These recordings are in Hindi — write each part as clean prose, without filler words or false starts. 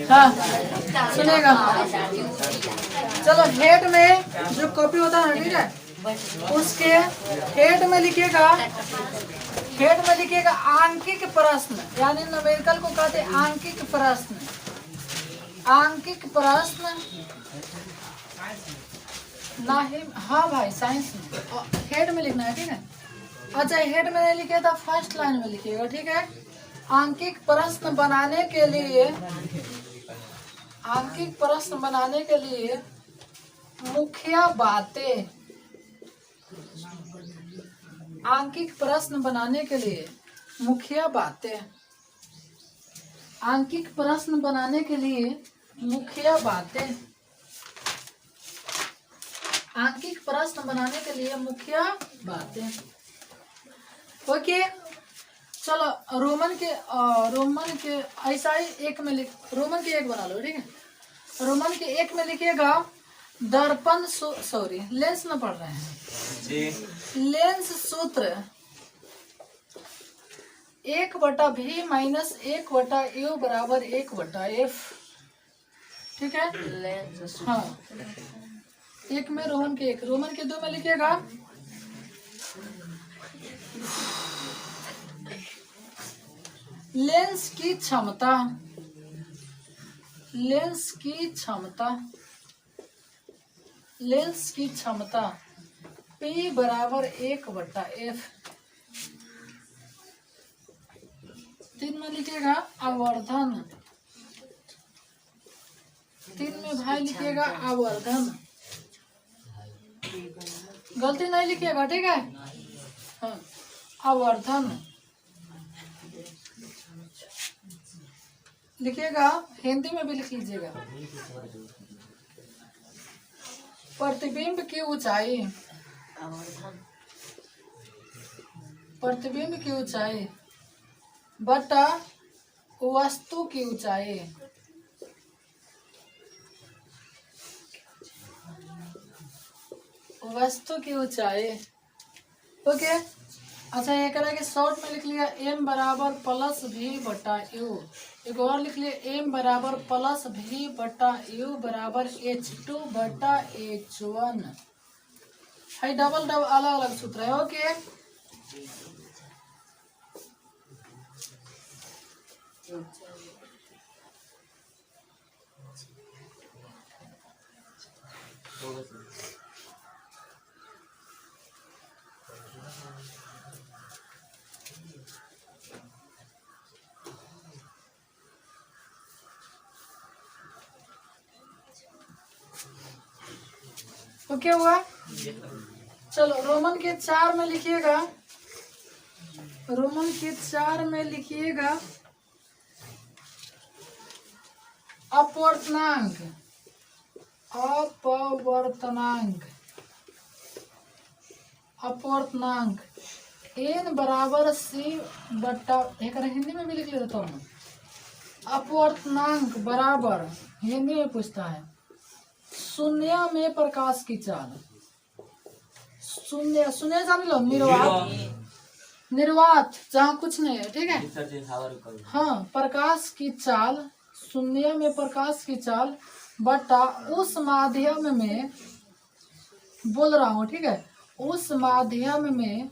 हाँ सुनेगा। चलो हेड में जो कॉपी होता है ठीक है, उसके हेड में लिखिएगा, हेड में लिखिएगा आंकिक प्रश्न, यानी न्यूमेरिकल को कहते हैं आंकिक प्रश्न। आंकिक प्रश्न नहीं, हाँ भाई साइंस में हेड में लिखना है ठीक है। अच्छा हेड में नहीं लिखिए तो फर्स्ट लाइन में लिखिएगा ठीक है। आंकिक प्रश्न बनाने के लिए, आंकिक प्रश्न बनाने के लिए मुख्य बातें, आंकिक प्रश्न बनाने के लिए मुख्य बातें, आंकिक प्रश्न बनाने के लिए मुख्य बातें, आंकिक प्रश्न बनाने के लिए मुख्य बातें। ओके चलो रोमन के ऐसा ही एक में लिख, रोमन के एक बना लो ठीक है। रोमन के एक में लिखिएगा दर्पण सॉरी लेंस में पढ़ रहे हैं जी। लेंस सूत्र 1/v माइनस 1/u बराबर 1/f ठीक है। लेंस हाँ एक में रोमन के एक, रोमन के दो में लिखिएगा लेंस की क्षमता, लेंस की क्षमता, लेंस की क्षमता P बराबर 1/f। 3 में लिखिएगा आवर्धन, 3 में भाई लिखिएगा आवर्धन, गलती नहीं लिखिएगा ठीक है। हाँ आवर्धन लिखिएगा, हिंदी में भी लिख लीजिएगा। प्रतिबिंब की ऊंचाई, प्रतिबिंब की ऊंचाई बटा वस्तु की ऊंचाई, वस्तु की ऊंचाई। ओके अच्छा ये करा कि शॉर्ट में लिख लिया m बराबर प्लस v/u, एक और लिख लिया m बराबर प्लस v/u बराबर h2/h1 है। डबल डबल अलग अलग सूत्र है। ओके तो क्या हुआ। चलो रोमन के 4 में लिखिएगा, रोमन के 4 में लिखिएगा अपवर्तनांक, अपवर्तनांक, अपवर्तनांक n बराबर c बट्टा, एक हिंदी में भी लिख लेता हूँ। अपवर्तनांक बराबर, हिंदी में पूछता है, शून्य में प्रकाश की चाल, शून्य शून्य जान लो, निर्वात, निर्वात जहाँ कुछ नहीं है ठीक है। हाँ प्रकाश की चाल, शून्य में प्रकाश की चाल बटा उस माध्यम में, बोल रहा हूँ ठीक है, उस माध्यम में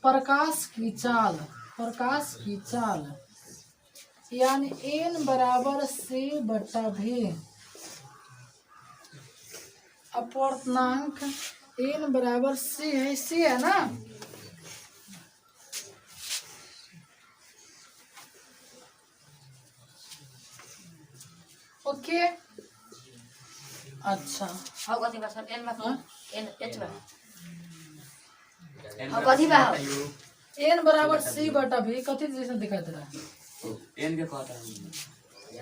प्रकाश की चाल, प्रकाश की चाल यानी n बराबर c/v। अपवर्तनांक n बराबर c है, c है ना। ओके अच्छा n बराबर c/v कथी जैसा दिखाई दे रहा है,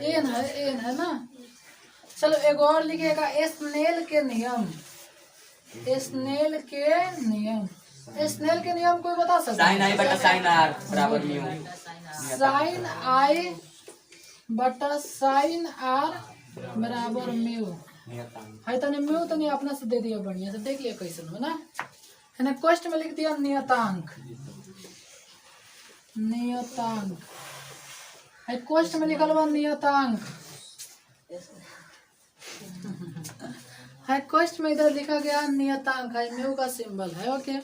n है ना। चलो एक और लिखिएगा स्नेल के नियम, स्नेल के नियम, स्नेल के नियम कोई बता सकता है। साइन i बटा साइन r बराबर म्यू, साइन i बटा साइन r बराबर म्यू है। तने म्यू तने अपना से दे दिया बढ़िया से, देख लिया कैसे है ना। क्वेश्चन में लिख दिया नियतांक, नियतांक है क्वेश्चन में लिखल बा नियतांक है क्वेश्चन में इधर लिखा गया नियतांक है म्यू का सिंबल है ओके।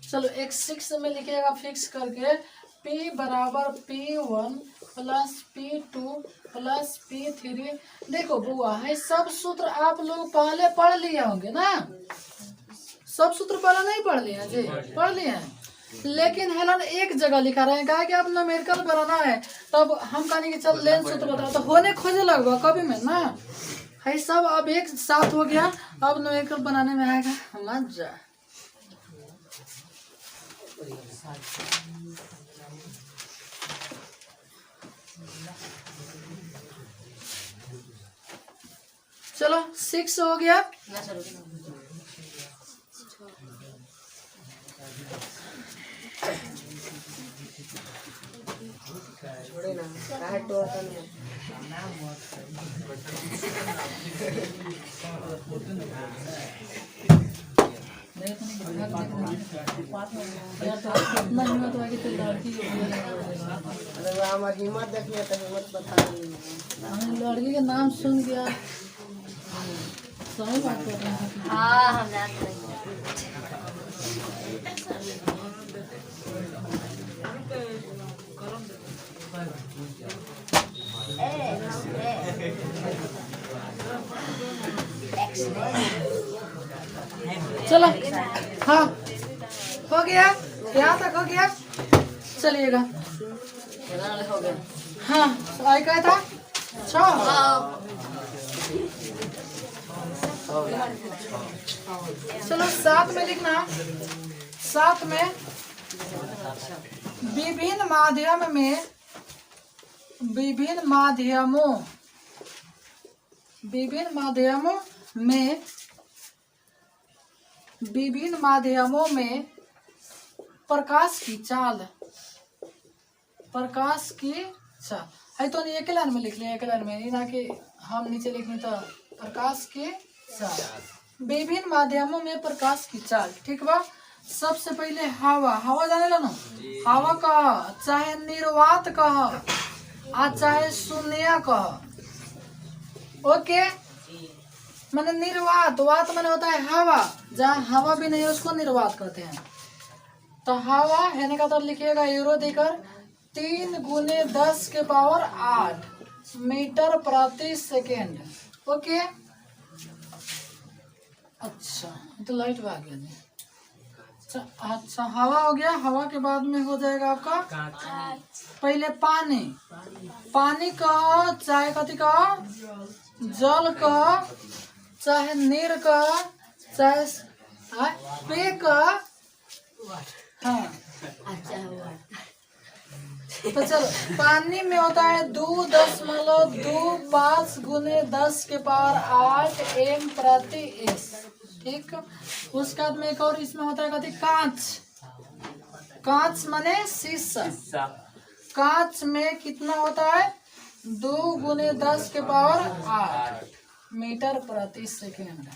चलो एक 6 में लिखिएगा फिक्स करके P बराबर P1 plus P2 plus P3। देखो बुआ है सब सूत्र आप लोग पहले पढ़ लिए होंगे ना, सब सूत्र पहले नहीं पढ़ लिए जी, पढ़ लिए हैं, लेकिन हेलन एक जगह लिखा रहेगा कि अब न्यूमेरिकल बनाना है तब हम कहने की चल लेन सूत्र बताओ तो होने खोजे लगभग कभी में ना है सब अब एक साथ हो गया। अब न्यूमेरिकल बनाने में आएगा मजा। चलो 6 हो गया। हिम्मत देखिए तो हिम्मत बता लड़की के नाम सुन गया सही बात कर रहे हैं। हाँ हम जानते हैं। चलो हाँ हो गया, यहाँ तक हो गया। चलिएगा हाँ आई क्या था 6। चलो 7 में लिखना। 7 में विभिन्न माध्यम में विभिन्न माध्यमों में प्रकाश की चाल है तो नहीं एक लाइन में लिख लिया, एक लाइन में नहीं ना कि हम नीचे लिखनी तो प्रकाश की चाल विभिन्न माध्यमों में प्रकाश की चाल ठीक बा। सबसे पहले हवा जाने ला ना, हवा कह चाहे निर्वात कह आ चाहे शून्य कह ओके। मैंने निर्वात वात मैंने होता है हवा, जहाँ हवा भी नहीं है उसको निर्वात कहते हैं। तो हवा है का तो लिखिएगा यूरो देकर 3 × 10⁸ मीटर प्रति सेकेंड ओके। अच्छा तो लाइट भाग गया। अच्छा हवा हो गया। हवा के बाद में हो जाएगा आपका पहले पानी का चाहे कथी का जल का चाहे नीर का चाहे पे का हाँ। तो चलो पानी में होता है 2.25 × 10⁸ m प्रति s ठीक। उसके बाद में एक और इसमें होता है कथी कांच माने शीशा। कांच में कितना होता है 2 × 10⁸ मीटर प्रति सेकेंड।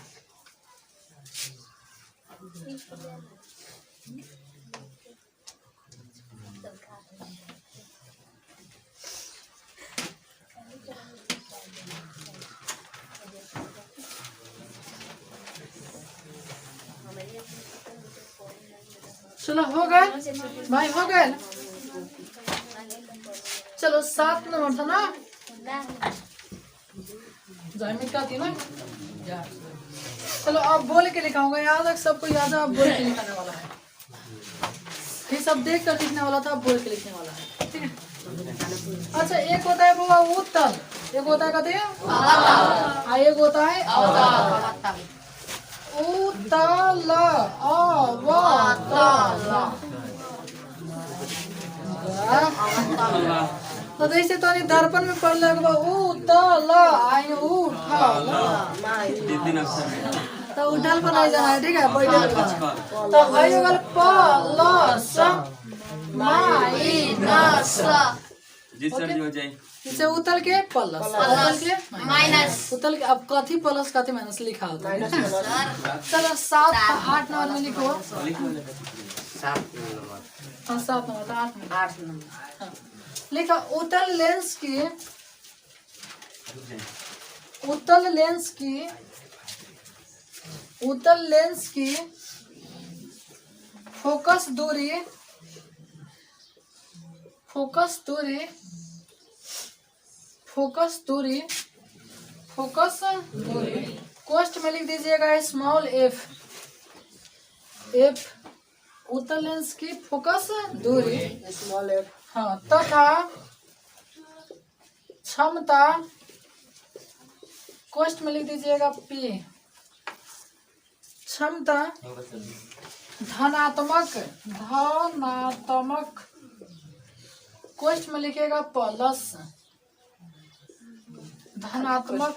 चलो हो गए भाई हो गए। चलो 7 नंबर था ना जामिन का थी ना। चलो अब बोल के लिखाऊंगा, याद है सबको याद है। अब बोल के लिखाने वाला है, ये सब देख कर लिखने वाला था, अब बोल के लिखने वाला है ठीक है। अच्छा एक होता है वो उत्तल, एक होता है कहते हैं एक होता है उत्तल तो जैसे तो दर्पण में पढ़ लगे उत्तल तो उठल पर नहीं जाना है ठीक है। बैठल तो भाई होगा प्लस माइनस जी सर जी हो जाए इसे उत्तल के प्लस, उत्तल के माइनस। उत्तल के। अब कथी प्लस कथी माइनस लिखा होता है। चलो 7 8 नंबर में लिखो। हाँ 7 नंबर था, 8 नंबर। हाँ लिखा उत्तल लेंस की, उत्तल लेंस की, उत्तल लेंस की फोकस दूरी, फोकस दूरी, फोकस दूरी, फोकस दूरी कोष्ठ में लिख दीजिएगा स्मॉल एफ, एफ उत्तल लेंस की फोकस दूरी स्मॉल एफ। हाँ तथा क्षमता कोष्ठ में लिख दीजिएगा पी, क्षमता धनात्मक, धनात्मक कोष्ठ में लिखेगा प्लस, धनात्मक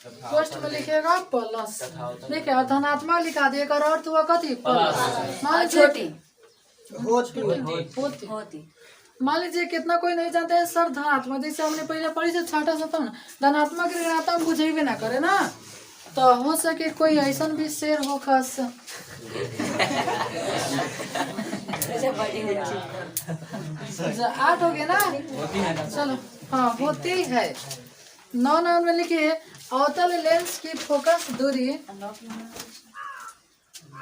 कोष्ठ में लिखेगा प्लस। देखिए धनात्मक लिखा दिए और अर्थ हुआ कथी प्लस। मान लीजिए होती, मान लीजिए कितना कोई नहीं जानते हैं सर धनात्मक, जैसे हमने पहले पढ़ी से छठा सप्तम धनात्मक ऋणात्मक बुझेबे ना करे ना, तो हो सके कोई ऐसा भी शेर हो खास 8 हो गया ना। चलो हाँ होती है। 9 नंबर में लिखिए अवतल लेंस की फोकस दूरी,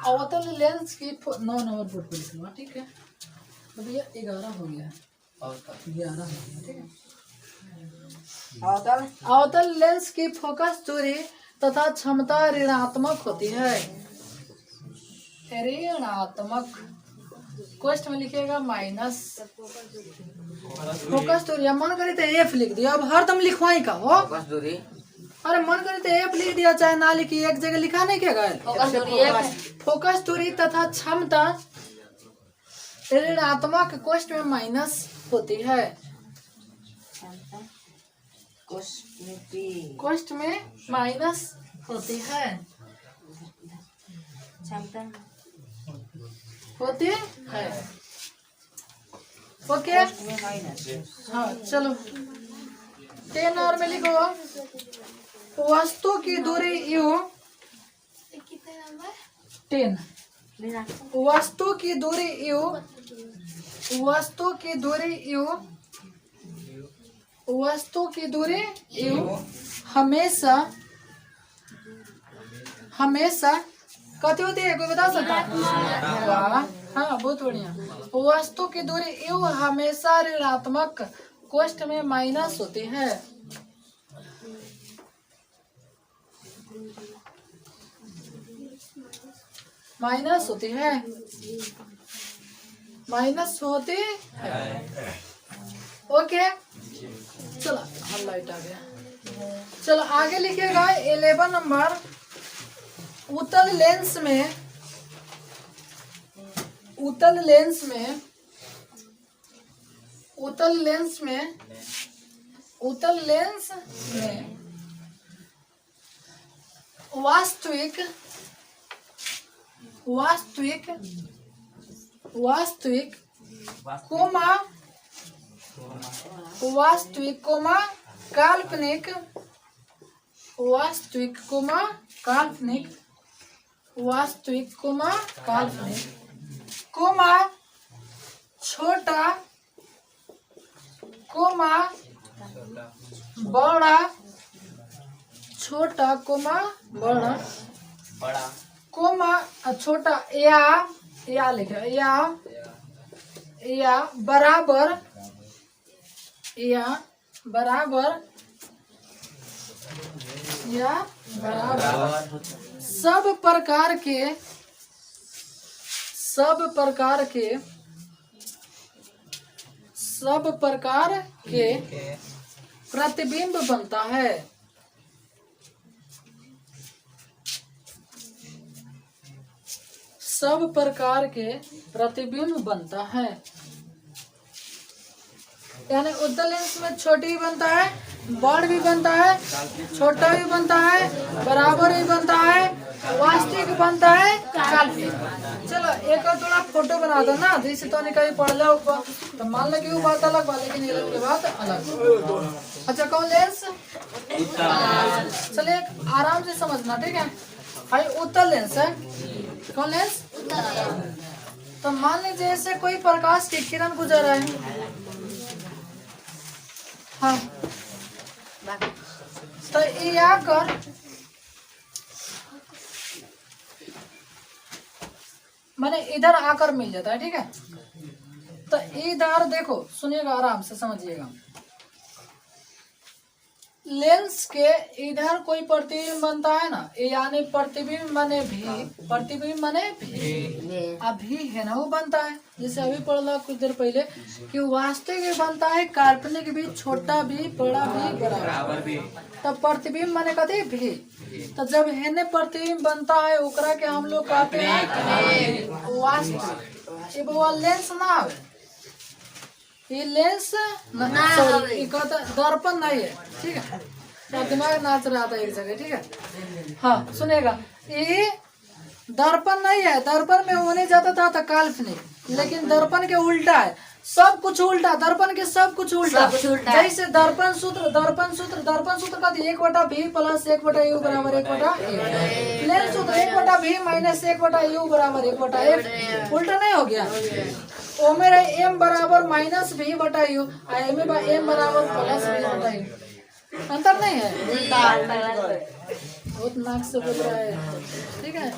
अवतल लेंस की 9 नंबर बोर्ड पर लिखूंगा ठीक है। तो भैया 11 हो गया, 11 हो गया ठीक है। अवतल लेंस की फोकस दूरी तथा क्षमता ऋणात्मक होती है, ऋणात्मक कोष्ठ में लिखिएगा माइनस फोकस दूरी। मन करी तो एफ लिख दिया, अब हरदम लिखवाई का हो। अरे मन करी तो एफ लिख दिया चाहे ना लिखी, एक जगह लिखा नहीं क्या गए। फोकस दूरी तथा क्षमता ऋणात्मक कोष्ठ में माइनस होती है, कोष्ठ में माइनस होती है, होती है। ओके हाँ चलो 10 नंबर में लिखो वस्तु की दूरी यू, 10 वस्तु की दूरी यू, वस्तु की दूरी यू, वस्तु की दूरी यू हमेशा, हमेशा कथी होती है कोई बता सकता है। वाह हाँ बहुत बढ़िया। वस्तु की दूरी यू हमेशा ऋणात्मक कोष्ठ में माइनस होती है, माइनस होती है, माइनस होती है। ओके चलो हम लाइट आ गया। चलो आगे लिखिएगा 11 नंबर उत्तल लेंस में, उत्तल लेंस में, उत्तल लेंस में, उत्तल लेंस में वास्तविक, वास्तविक, वास्तविक कोमा, वास्तविक कोमा काल्पनिक, वास्तविक कोमा काल्पनिक, वास्तविक कोमा काल्पनिक कोमा छोटा कोमा बड़ा, छोटा कोमा बड़ा, कोमा छोटा या लिखा या बराबर, या बराबर, या बराबर सब प्रकार के, सब प्रकार के, सब प्रकार के प्रतिबिंब बनता है, सब प्रकार के प्रतिबिंब बनता है। यानी उत्तल लेंस में छोटी बनता है, बड़ भी बनता है, छोटा भी बनता है, बराबर भी बनता है, वास्तविक बनता है, काल्पनिक। चलो एक और थोड़ा फोटो बना दो ना, जैसे तो कहीं पढ़ लो तो मान लो कि वो बात अलग बात, लेकिन ये की बात अलग। अच्छा कौन लेंस? चलिए आराम से समझना, ठीक है भाई। उत्तल लेंस है, कौन लेंस? तो मान लीजिए जैसे कोई प्रकाश की किरण गुजर रहा है, हाँ, तो ये आकर मैंने इधर आकर मिल जाता है, ठीक है। तो इधर देखो, सुनिएगा आराम से समझिएगा, लेंस के इधर कोई प्रतिबिंब बनता है ना, यानी प्रतिबिंब माने भी, प्रतिबिंब माने भी, अभी है ना वो बनता है। जैसे अभी पढ़ा कुछ देर पहले कि वास्तविक बनता है, काल्पनिक भी, छोटा भी, बड़ा भी, बराबर भी। तब प्रतिबिंब माने कथी? भी। तो जब हेने प्रतिबिंब बनता है ओकरा के हम लोग कहते हैं वास्तविक। ये वो लेंस ना है, ये लेंस सॉरी दर्पण नहीं है, ठीक है। तो दिमाग नाच रहा था एक जगह, ठीक है। हाँ सुनेगा, ये दर्पण नहीं है, दर्पण में होने जाता था तो काल्पनिक, लेकिन दर्पण के उल्टा है, सब कुछ उल्टा, दर्पण के सब कुछ उल्टा। जैसे दर्पण सूत्र, दर्पण सूत्र, दर्पण सूत्र का 1/v प्लस 1/u बराबर 1/f। लेंस सूत्र 1/v माइनस 1/u बराबर 1/f। उल्टा नहीं हो गया? ओ मेरा m बराबर माइनस v बटा यू, m बराबर प्लस v बटा यू। अंतर नहीं है? बहुत नाक से बोल रहा है, ठीक है।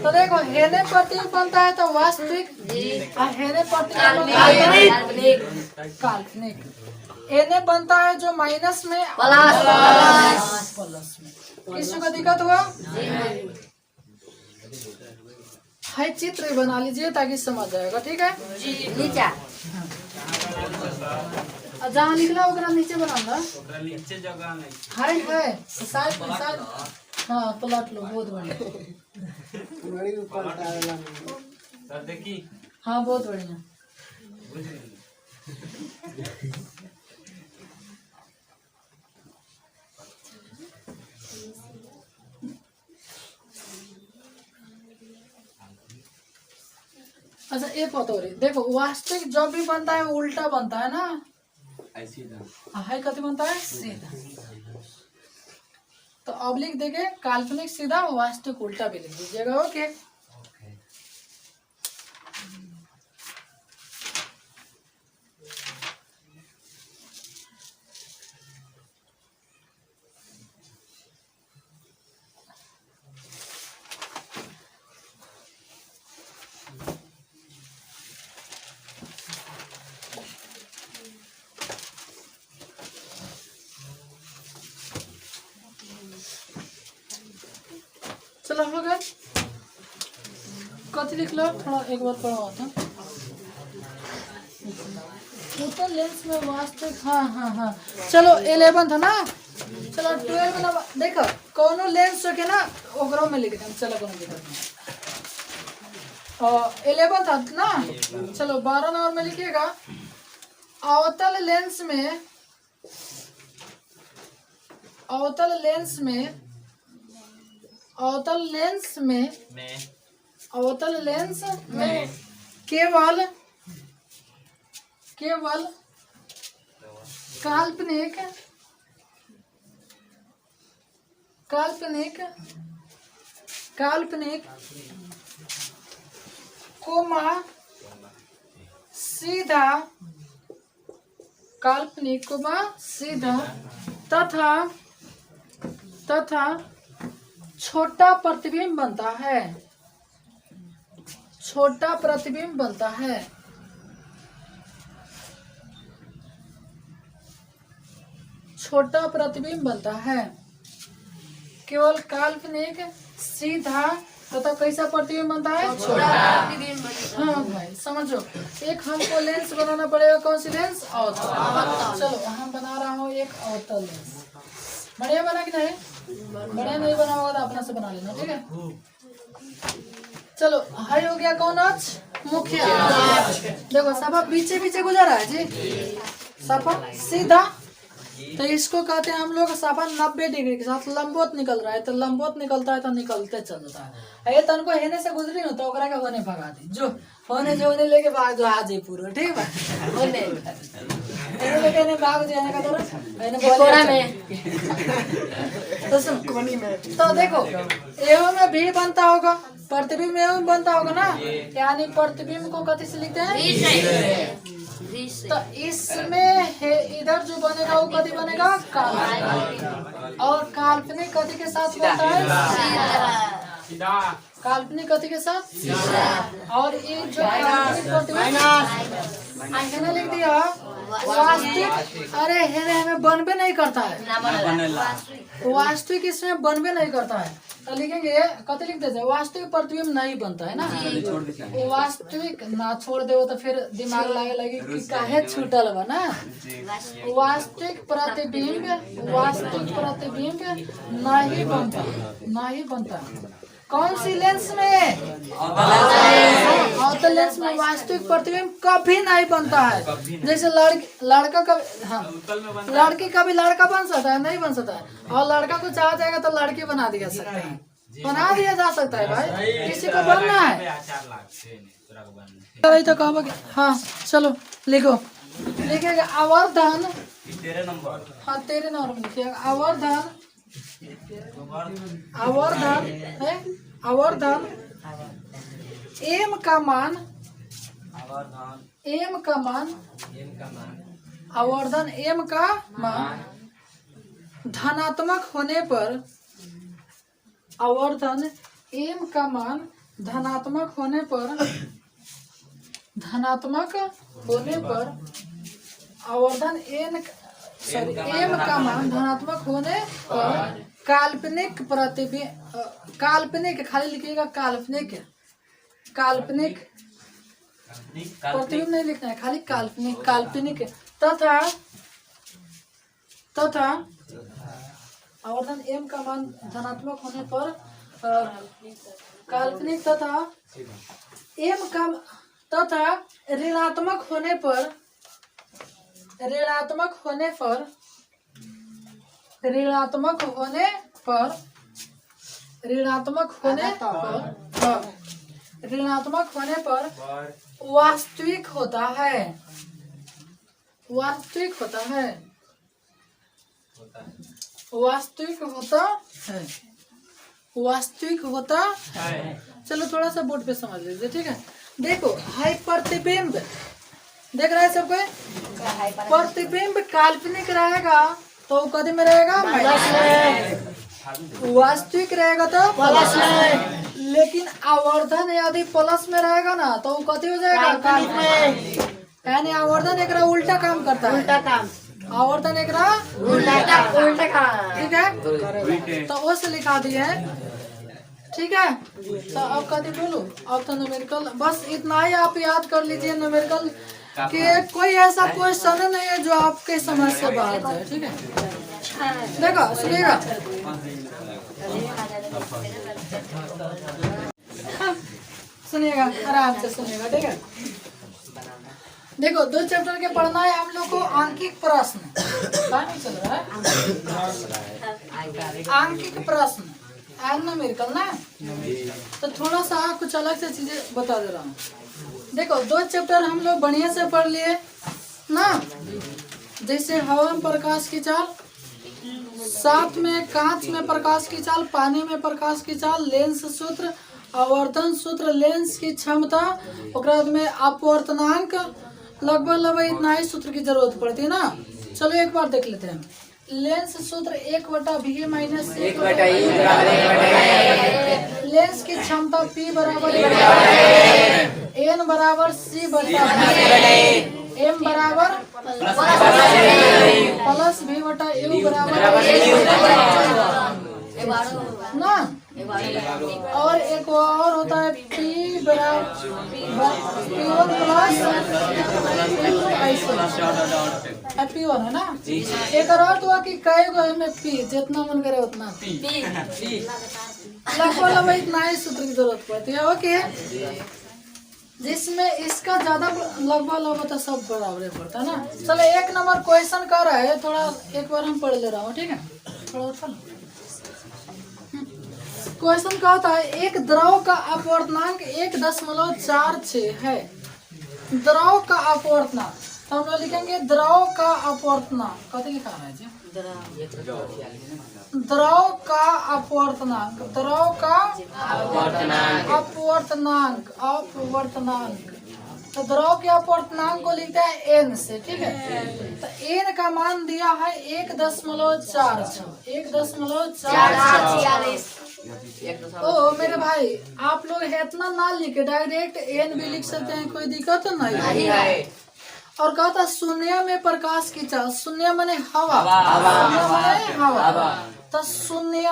तो देखो हेने प्रतिबिंब बनता है तो वास्तविक, हेने प्रतिबिंब काल्पनिक। हेने बनता है जो माइनस में, प्लस में। किसी को दिक्कत हुआ? है चित्र बना लीजिए ताकि समझ जाएगा, ठीक है। नीचे जहाँ लिखना होगा नीचे बनाना, नीचे जगह नहीं है साइड। हाँ पलट लो, बहुत बढ़िया। हाँ बहुत बढ़िया। अच्छा एक बात हो रही, देखो वास्तविक जब भी बनता है उल्टा बनता है ना, है कथी बनता है? सीधा। तो अब लिख देंगे काल्पनिक सीधा, वास्तविक उल्टा भी लिख दीजिएगा, ओके। चलो हो गया, कथी लिख लो, थोड़ा एक बार पढ़वा था। उत्तल लेंस में वास्तविक, हाँ चलो 11 था ना, चलो 12 ना। देखो कोनो लेंस के ना ओकरो में लिख दें, चलो कोनो दिक्कत नहीं। और 11 था ना, चलो 12 नंबर में लिखिएगा। अवतल लेंस में, अवतल लेंस में, अवतल लेंस में, अवतल लेंस में केवल काल्पनिक, काल्पनिक, काल्पनिक कोमा सीधा, काल्पनिक कोमा सीधा तथा छोटा प्रतिबिंब बनता है, छोटा प्रतिबिंब बनता है। छोटा प्रतिबिंब बनता है, केवल काल्पनिक सीधा तथा कैसा प्रतिबिंब बनता है? छोटा। हाँ भाई समझो, एक हमको लेंस बनाना पड़ेगा, कौन सी लेंस? अवतल। चलो हम बना रहा हूँ एक अवतल लेंस। बढ़िया बना कि नहीं? बढ़िया नहीं बना होगा तो अपना से बना लेना, ठीक है। चलो हाई हो गया, कौन अक्ष? मुख्य। देखो सफा पीछे पीछे गुजरा है जी, सफा सीधा तो इसको कहते हैं हम लोग साफा 90 डिग्री के साथ लंबवत निकल रहा है, तो लंबवत निकलता है तो निकलते चलता है। ये तनको हेने से गुजरी ना तो ओकरा के होने भगा दी, जो होने लेके भाग जो आज पूरा ठीक है होने एने लेके ने भाग जाने का एने कोड़ा में तो सुन तो देखो एहो में भी बनता होगा, प्रतिबिंब में बनता होगा ना, यानी प्रतिबिंब को कथी से लिखते हैं? तो इसमें इधर जो बनेगा वो कथी बनेगा? काल्पनिक। और काल्पनिक कथी के साथ बनता है? काल्पनिक कथी के साथ? और ये जो काल्पनिक प्रतिबिंब लिख दिया वास्तविक, अरे हेरे हमें बनबे नहीं करता है, वास्तविक इसमें बनबे नहीं करता है, तो लिखेंगे कथी लिख देते हैं? वास्तविक प्रतिबिंब नहीं बनता है ना, वास्तविक ना छोड़ दे तो फिर दिमाग लगे लगी कि काहे छूटल बा ना। वास्तविक प्रतिबिंब नहीं बनता, नहीं बनता। कौन सी लेंस में? अवतल लेंस में वास्तविक प्रतिबिंब कभी नहीं बनता है। जैसे लड़का का, हाँ लड़की का भी लड़का बन सकता है, नहीं बन सकता है, और लड़का को चाह जाएगा तो लड़की बना दिया सकते हैं, बना दिया जा सकता है भाई, किसी को बनना है तो कहो। हाँ चलो लिखो, लिखेगा आवर्धन, हाँ 13 नंबर में लिखिएगा आवर्धन, आवर्धन है, आवर्धन एम का मान, एम का मान, आवर्धन एम का मान धनात्मक होने पर, आवर्धन एम का मान धनात्मक होने पर, धनात्मक होने पर आवर्धन एम का मान धनात्मक होने पर काल्पनिक प्रतिबिंब, काल्पनिक खाली लिखिएगा काल्पनिक, काल्पनिक प्रतिबिंब नहीं लिखना है, खाली काल्पनिक, काल्पनिक तथा आवर्धन एम का मान धनात्मक होने पर काल्पनिक तथा एम का तथा ऋणात्मक होने पर, ऋणात्मक होने पर, ऋणात्मक होने पर, ऋणात्मक होने पर, ऋणात्मक होने पर वास्तविक होता है, वास्तविक होता है, वास्तविक होता है, वास्तविक होता है। चलो थोड़ा सा बोर्ड पे समझ लीजिए, ठीक है। देखो हाई प्रतिबिंब देख रहा है सबको, प्रतिबिंब काल्पनिक रहेगा तो कदी में रहेगा माइनस में, वास्तविक रहेगा तो प्लस में, लेकिन आवर्धन यदि प्लस में रहेगा ना तो कथी हो जाएगा? काल्पनिक में। यानी आवर्धन एक उल्टा काम करता है, उल्टा काम, आवर्धन एक उल्टा काम, ठीक है, तो उस लिखा दिए, ठीक है। तो अब कथी बोलूं, अब तो न्यूमेरिकल बस इतना ही आप याद कर लीजिए, न्यूमेरिकल कि कोई ऐसा क्वेश्चन नहीं है जो आपके समझ से बाहर जाए, ठीक है। देखो सुनिएगा, सुनिएगा आराम से सुनिएगा, ठीक है। देखो 2 चैप्टर के पढ़ना है हम लोग को आंकिक प्रश्न, नहीं चल रहा है आंकिक प्रश्न न्यूमेरिकल ना, तो थोड़ा सा कुछ अलग से चीजें बता दे रहा हूँ। देखो 2 चैप्टर हम लोग बढ़िया से पढ़ लिए ना, जैसे हवा में प्रकाश की चाल, साथ में कांच में प्रकाश की चाल, पानी में प्रकाश की चाल, लेंस सूत्र, आवर्धन सूत्र, लेंस की क्षमता, बाद में अपवर्तनांक, लगभग इतना ही सूत्र की जरूरत पड़ती है ना। चलो एक बार देख लेते हैं। लेंस सूत्र 1/v माइनस लेंस की क्षमता P बराबर N बराबर C बटा M बराबर प्लस V बटा U बराबर ना। और एक और होता है P बराबर P1 प्लस P1 है ना। एक और हुआ कि कई गो में P जितना मन करे उतना लगभग इतना ही सूत्र की जरूरत पड़ती है। ओके जिसमें इसका ज्यादा लगभग तो सब बराबर पड़ता है ना। चलो 1 नंबर क्वेश्चन कर रहा है, थोड़ा एक बार हम पढ़ ले रहा हूँ, ठीक है। थोड़ा उठा लो। क्वेश्चन क्या होता है, एक द्रव का अपवर्तनांक 1.46 है। द्रव का अपवर्तनांक, तो हम लोग लिखेंगे द्रव का अपवर्तनांक। कैसे लिखा है जी? द्रव का अपवर्तनांक, द्रव का अपवर्तनांक, अपवर्तनांक। तो द्रव के अपवर्तनांक को लिखते हैं n से, ठीक है। तो n का मान दिया है 1.46, 1.46। ओ मेरे भाई, आप लोग इतना ना लिखे, डायरेक्ट n भी लिख सकते हैं, कोई दिक्कत नहीं है। और कहा था शून्य में प्रकाश की चाल, शून्य माने हवा, शून्य माने हवा। तो शून्य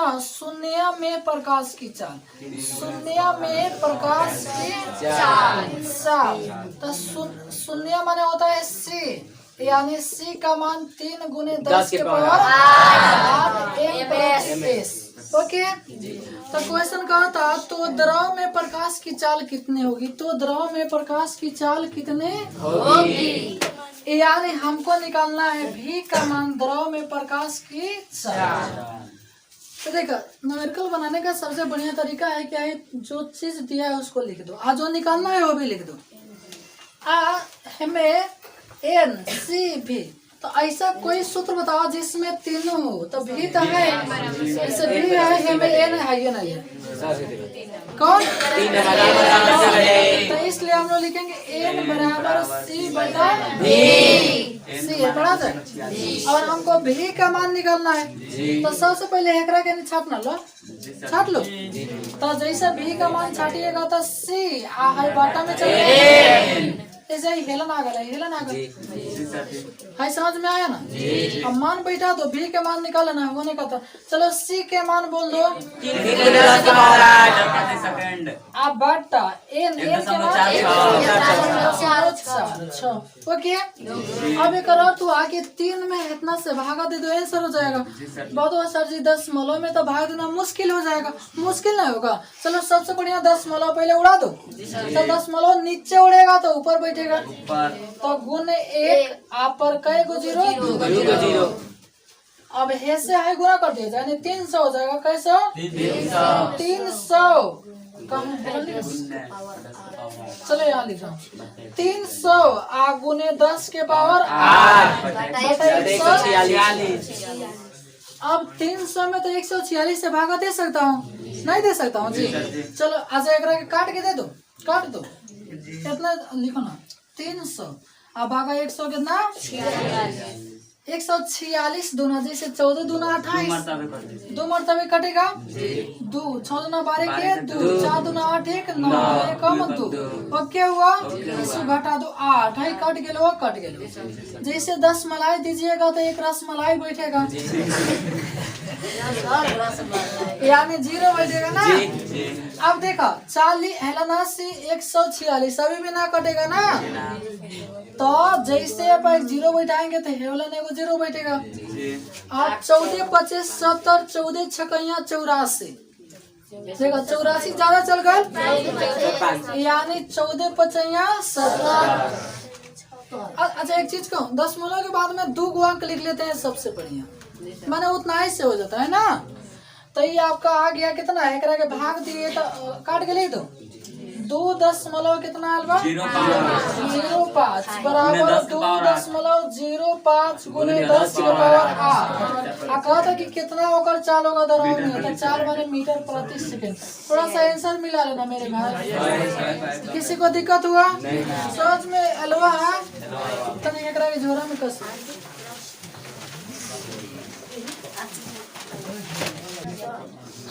में प्रकाश की चाल, शून्य में प्रकाश की चाल। तो शून्य माने होता है c, यानी c का मान 3 × 10 के पावर 8 ओके। तो क्वेश्चन कहा था, तो द्रव में प्रकाश की चाल कितनी होगी? तो द्रव में प्रकाश की चाल कितने होगी, यानी हमको निकालना है v का मान, द्रव में प्रकाश की चाल। तो देखो, न्यूमेरिकल बनाने का सबसे बढ़िया तरीका है क्या है, जो चीज दिया है उसको लिख दो, जो निकालना है वो भी लिख दो। हमें n c v, तो ऐसा कोई सूत्र बताओ जिसमें तीनों हो। तो भी तो है, जैसे भी है, हमें n है, ये नहीं है कौन, तो इसलिए हम लोग लिखेंगे n बराबर c बटा v, c है पढ़ा जाए। और हमको v का मान निकालना है, तो सबसे पहले एकरा के छापना लो, छाट लो। तो जैसे v का मान छाटिएगा तो c है बाटा में चले, ऐसे ही हेलन आ गया, हेलन आ गया है, समझ में आया ना। अब मान बैठा दो, v के मान निकालना होने का था। चलो c के मान बोल दो, अब बटा n के मान ओके। अब एक और तू आगे 3 में इतना से भागा दे दो, आंसर हो जाएगा। बहुत सर जी 10 में तो भाग देना मुश्किल हो जाएगा, मुश्किल नहीं होगा। चलो सबसे बढ़िया 10 पहले उड़ा दो, तो 10 नीचे उड़ेगा तो ऊपर बैठेगा, तो गुण 1 आप पर कई गो 0, 2 गो 0। अब हे से है गुणा कर दिया जाए, 300 हो जाएगा। कैसे 300 चलो यहाँ लिख रहा हूँ, 300 गुने 10 के पावर 8। अब 300 में तो 146 से भागा दे सकता हूँ, नहीं दे सकता हूँ जी। चलो आज एक काट के दे दो, काट दो, कितना लिखो ना, 300 अब भागा 100 कितना 146 दूना, जैसे 14 दूना 28, 2 मरतबे कटेगा, 2 6 दूना 12 के 2, 4 दूना 8 1 9 1 कम 2। अब क्या हुआ, इसको घटा दो 8 है, कट गेलो, कट गेलो। जैसे 10 मलाई दीजिएगा तो 1 रस मलाई बैठेगा, यानी 0 बैठेगा ना। अब देखो 40 89 146 अभी भी ना कटेगा ना, तो जैसे आप 0 बैठाएंगे तो हेवलन एगो 0 बैठेगा। अब 14 25 70 14 छकैया 84, देखो 84 ज्यादा चल गए, यानी 14 पचैया 70। अच्छा एक चीज कहूँ, 10 के बाद में 2 अंक लिख लेते हैं, सबसे बढ़िया माने उतना ही से हो जाता है ना। तो ये आपका आ गया कितना है, एकरा के भाग दिए तो काट के लिख दो, 2 कितना आलबा 0.05 बराबर 2.05 गुने 10 के पावर 8। कहा था कि कितना होकर चाल होगा दराव में, तो चाल माने मीटर प्रति सेकंड। थोड़ा सा आंसर मिला लेना मेरे भाई, किसी को दिक्कत हुआ समझ में अलवा है तो नहीं, एकरा के झोरा में कस।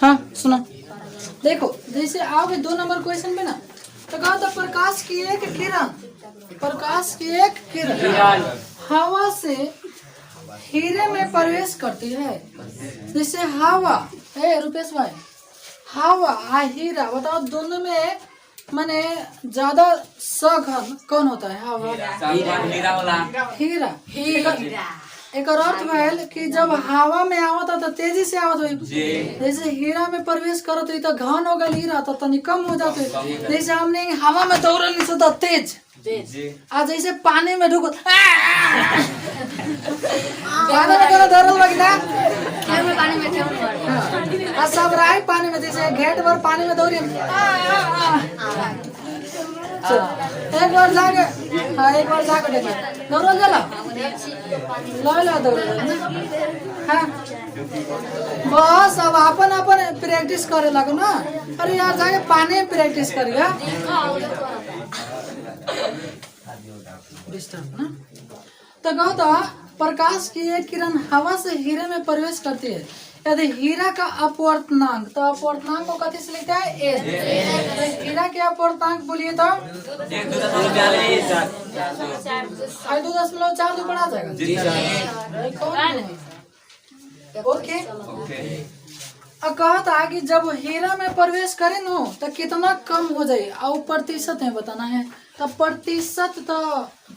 हाँ सुनो, देखो जैसे आओगे 2 नंबर क्वेश्चन में ना, तो कहा था प्रकाश की एक किरण, प्रकाश की एक किरण हवा से हीरे में प्रवेश करती है। जैसे हवा है रुपेश भाई, हवा हीरा, बताओ दोनों में माने ज्यादा सघन कौन होता है? हवा हीरा, हीरा एक अर्थ भइल कि जब हवा में आवत तो तेजी से आवत हुई, जैसे हीरा में प्रवेश करत हुई तो घन हो गई हीरा तो तनी कम हो जाते, जैसे हमने हवा में दौड़ल नहीं तो तेज, आ जैसे पानी में ढुक गाना में गाना दौड़ल बगना पानी में आ सब राय पानी में, जैसे घेट भर पानी में दौड़ी एक बार जाके, हाँ एक बार जाके देखिए दौड़ल जाला ला दौड़ल, हाँ बस अब अपन अपन प्रैक्टिस करे लगो ना। अरे यार जाके पानी में प्रैक्टिस करिए डिस्टर्ब ना। तो कहो तो प्रकाश की एक किरण हवा से हीरे में प्रवेश करती है, यदि हीरा का अपवर्तनांक, तो अपवर्तनांक को कथी से लिखते हैं ए, हीरा के अपवर्तनांक बोलिए तो 2.4 बढ़ा जाएगा। ओके अब कहता है कि जब हीरा में प्रवेश करें न तो कितना कम हो जाए, और प्रतिशत है बताना है, तो प्रतिशत तो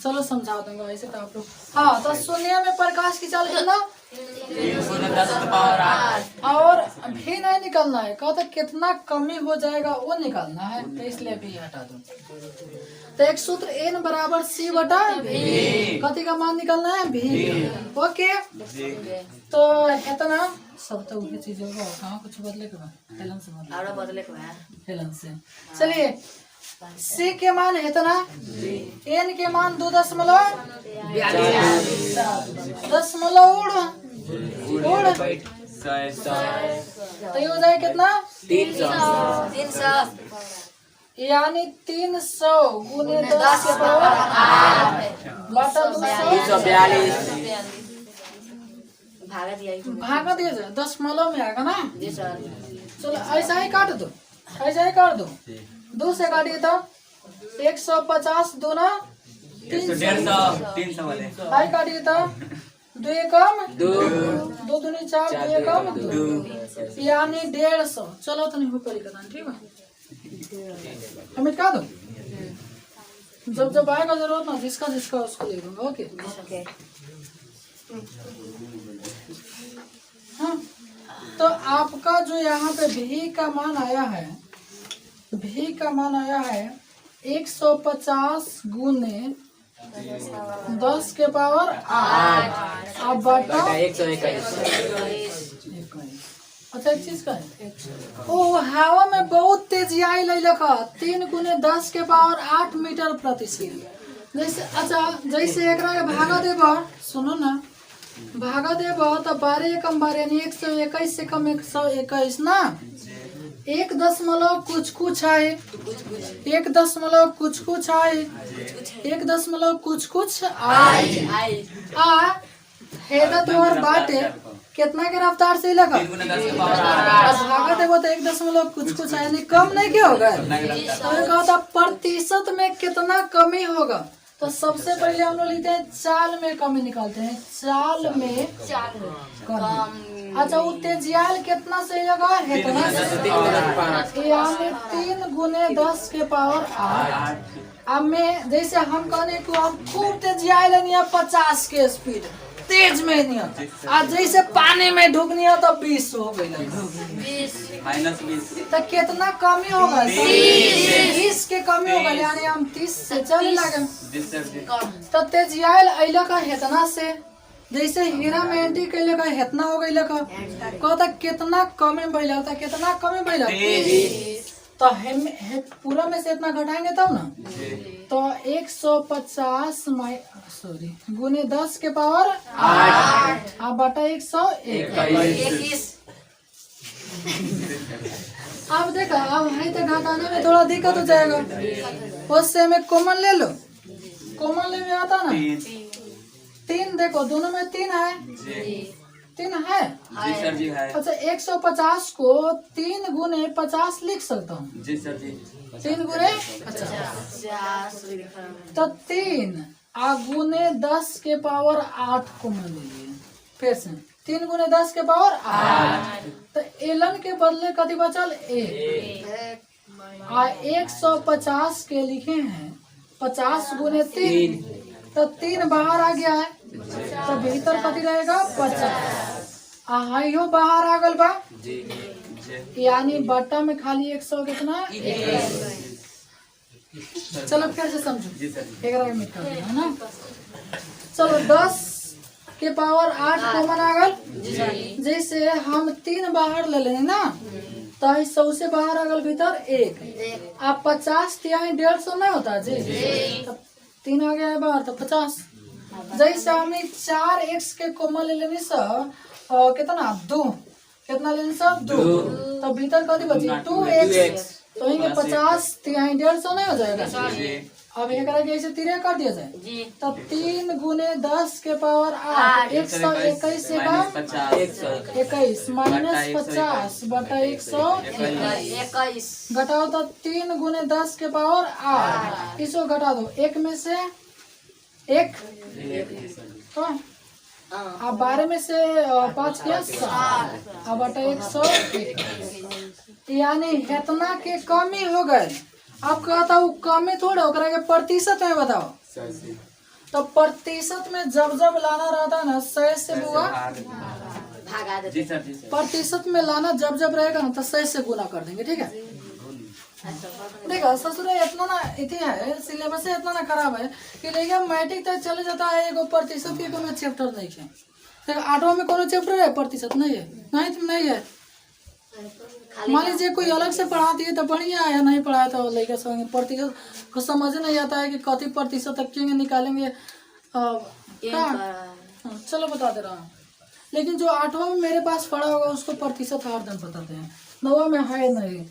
चलो समझा दूंगा वैसे तो आप लोग। हाँ तो शून्य में प्रकाश की चाल कितना और भी नहीं निकलना है, कहता कितना कमी हो जाएगा वो निकालना है, तो इसलिए भी हटा दूं। तो एक सूत्र n बराबर c बटा v, कथी का मान निकालना है v। ओके तो इतना सब तो वही चीज होगा, कहाँ कुछ बदले के बाद हेलन से बदले हेलन से। चलिए c के मान है इतना, n के मान 2.42 तो ये हो जाए कितना 300 यानी 300 गुने 10 के पावर 8 बटा 242 भागा दिया जाए दशमलव में आएगा ना। चलो ऐसा ही काट दो, ऐसा ही काट दो, 2 से काटिए तो 150 दूना 300 भाई काटिए तो 2 कम 2 दूनी 4 2 कम 2 यानी 150। चलो तो नहीं हो पड़ी करना, ठीक है हम मिटा दो, जब जब आएगा जरूरत ना जिसका जिसका उसको ले दूंगा। ओके हाँ तो आपका जो यहाँ पे भी का मान आया है, भी का मान आया है 150 गुने 10 के पावर 8 अब बटा 121। अच्छा एक चीज का है ओ हवा में बहुत तेजी आई लखा 3 गुने 10 के पावर 8 मीटर प्रति सेकंड। जैसे अच्छा जैसे एकरा के भागा देबा, सुनो ना भागा देबा तो 12 एकम 12 यानी 121 से कम 121 ना, 1 कुछ कुछ आए 1 कुछ कुछ आए 1 कुछ आए आ हेदा तोहर बाटे कितना के रफ्तार से लगा भागा देबो तो 1 कुछ आए, यानी कम नहीं क्या होगा। तो कहता प्रतिशत में कितना कमी होगा, तो सबसे पहले हम लोग लिखते हैं चाल में कमी निकालते हैं, चाल में कमी। अच्छा उत्तेजियाल कितना से लगा है यानी 3 गुने 10 के पावर 8। अब में जैसे हम कहने को हम खूब तेजियाल 50 के स्पीड तेज में नहीं, आज जैसे पानी में ढुकनी है तो 20 हो गई -20 तो कितना कमी होगा 20 के कमी होगा, यानी हम 30 से चले लगे। तो तेजियाल अइला का हेतना से जैसे हीरा में एंटी कैले का हेतना हो गई लगा, कहता कितना कमी बढ़ा था, कितना कमी बढ़ा तो हम पूरा में से इतना घटाएंगे तब ना, तो 150 गुने 10 के पावर 8 बटा 121। अब देखा अब है तो घटाने में थोड़ा दिक्कत हो जाएगा, उससे हमें कॉमन ले लो, कॉमन ले में आता ना 3, देखो दोनों में 3 है 3 है जी सर जी है। अच्छा 150 को 3 गुने 50 लिख सकता हूँ जी सर जी 3 गुने 50 तो 3 गुने 10 के पावर 8 को मान लीजिए, फिर से 3 गुने 10 के पावर 8 तो एलन के बदले कति बचल 1 150 के लिखे हैं 50 गुने 3 तो 3 बाहर आ गया है तो भीतर कथी रहेगा 50। हाइयो बाहर आ गल बा, यानी बट्टा में खाली 100 कितना 21। चलो फिर से समझो, 11 में कर देना है ना। चलो 10 के पावर 8 कॉमन आ गल, जैसे हम 3 बाहर ले लेंगे ना, तो 100 से बाहर आ गल भीतर 1। आप 50 तिहाई 150 नहीं होता जी, तो 3 आ गया है बाहर तो 50। जैसे हमने 4x के कॉमन ले लेनी सब कितना 2, कितना लेनी सब 2, तो भीतर कथी बची 2x, तो इनके 50 तिहाई 150 नहीं हो जाएगा। अब एक ऐसे 3 कर दिया जाए तो 3 गुने 10 के पावर 8 121 से कम 21 माइनस 50 बटा 121 घटाओ तो 3 गुने 10 के पावर 8, इसको घटा दो 1 में से 1 तो अब 12 में से 5 किया 7 अब बटा 121, यानी इतना के कमी हो गए। आप कहता वो कमी थोड़े ओकरा के प्रतिशत में बताओ, तो प्रतिशत में जब जब लाना रहता है ना 100 से बुआ प्रतिशत में लाना जब जब रहेगा ना तो 100 से गुना कर देंगे। ठीक है, देखो ससुर इतना ना इति है सिलेबस इतना ना खराब है कि लेकिन मैट्रिक तक चले जाता है एगो प्रतिशत के कोनो चैप्टर नहीं है। देखो 8वां में कोनो चैप्टर है प्रतिशत नहीं है, नहीं है। मान लीजिए कोई अलग से पढ़ाती है तो बढ़िया है, नहीं पढ़ाया तो लड़का सब प्रतिशत को समझ नहीं आता है कि कथी प्रतिशत तक क्यों निकालेंगे। चलो बता दे रहा हूँ, लेकिन जो 8वां में मेरे पास पढ़ा होगा उसको प्रतिशत हर दिन बताते हैं, 9वां में है नहीं,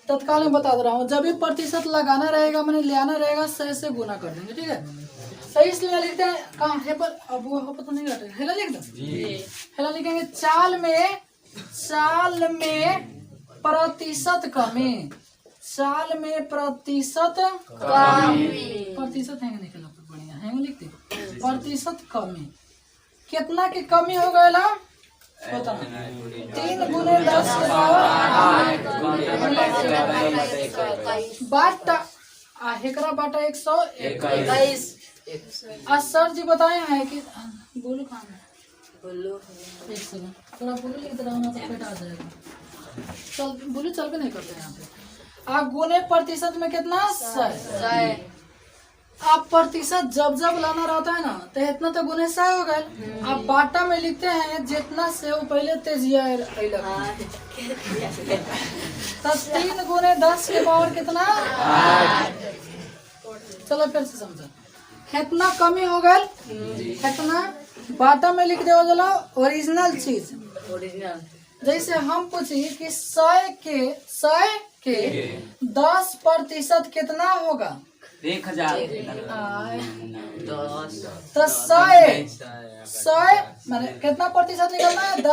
तत्काल में बता दे रहा हूँ। जब भी प्रतिशत लगाना रहेगा मैंने ले आना रहेगा 100 से गुना कर देंगे। ठीक है, सही इसलिए लिखते हैं कहाँ है पर अब वो पता नहीं घटे हेला लिख दो, हेला लिखेंगे चाल में प्रतिशत कमी, चाल में प्रतिशत कमी, प्रतिशत है निकला बढ़िया है लिखते प्रतिशत कमी। कितना की कमी हो गया ना बता 3 गुने 10 के पावर बाटा हेकरा बाटा 121। सर जी बताए हैं कि बोलो कहाँ बोलो एक सेकंड थोड़ा बोलो लिख दे रहा हूँ तो पेट आ जाएगा। चल बोलो चल भी नहीं करते यहाँ पे। आप गुने प्रतिशत में कितना 100। आप प्रतिशत जब जब लाना रहता है ना तो इतना तो गुने 100 हो गए। आप बाटा में लिखते हैं जितना से वो पहले तेजिया तो 3 गुने 10 के पावर कितना 8। चलो फिर से समझो इतना कमी हो गए, इतना बाटा में लिख दे चलो ओरिजिनल चीज। जैसे हम पूछिए कि 100 के 10% कितना होगा 1000 तो 100 मैंने कितना प्रतिशत निकलना है 10।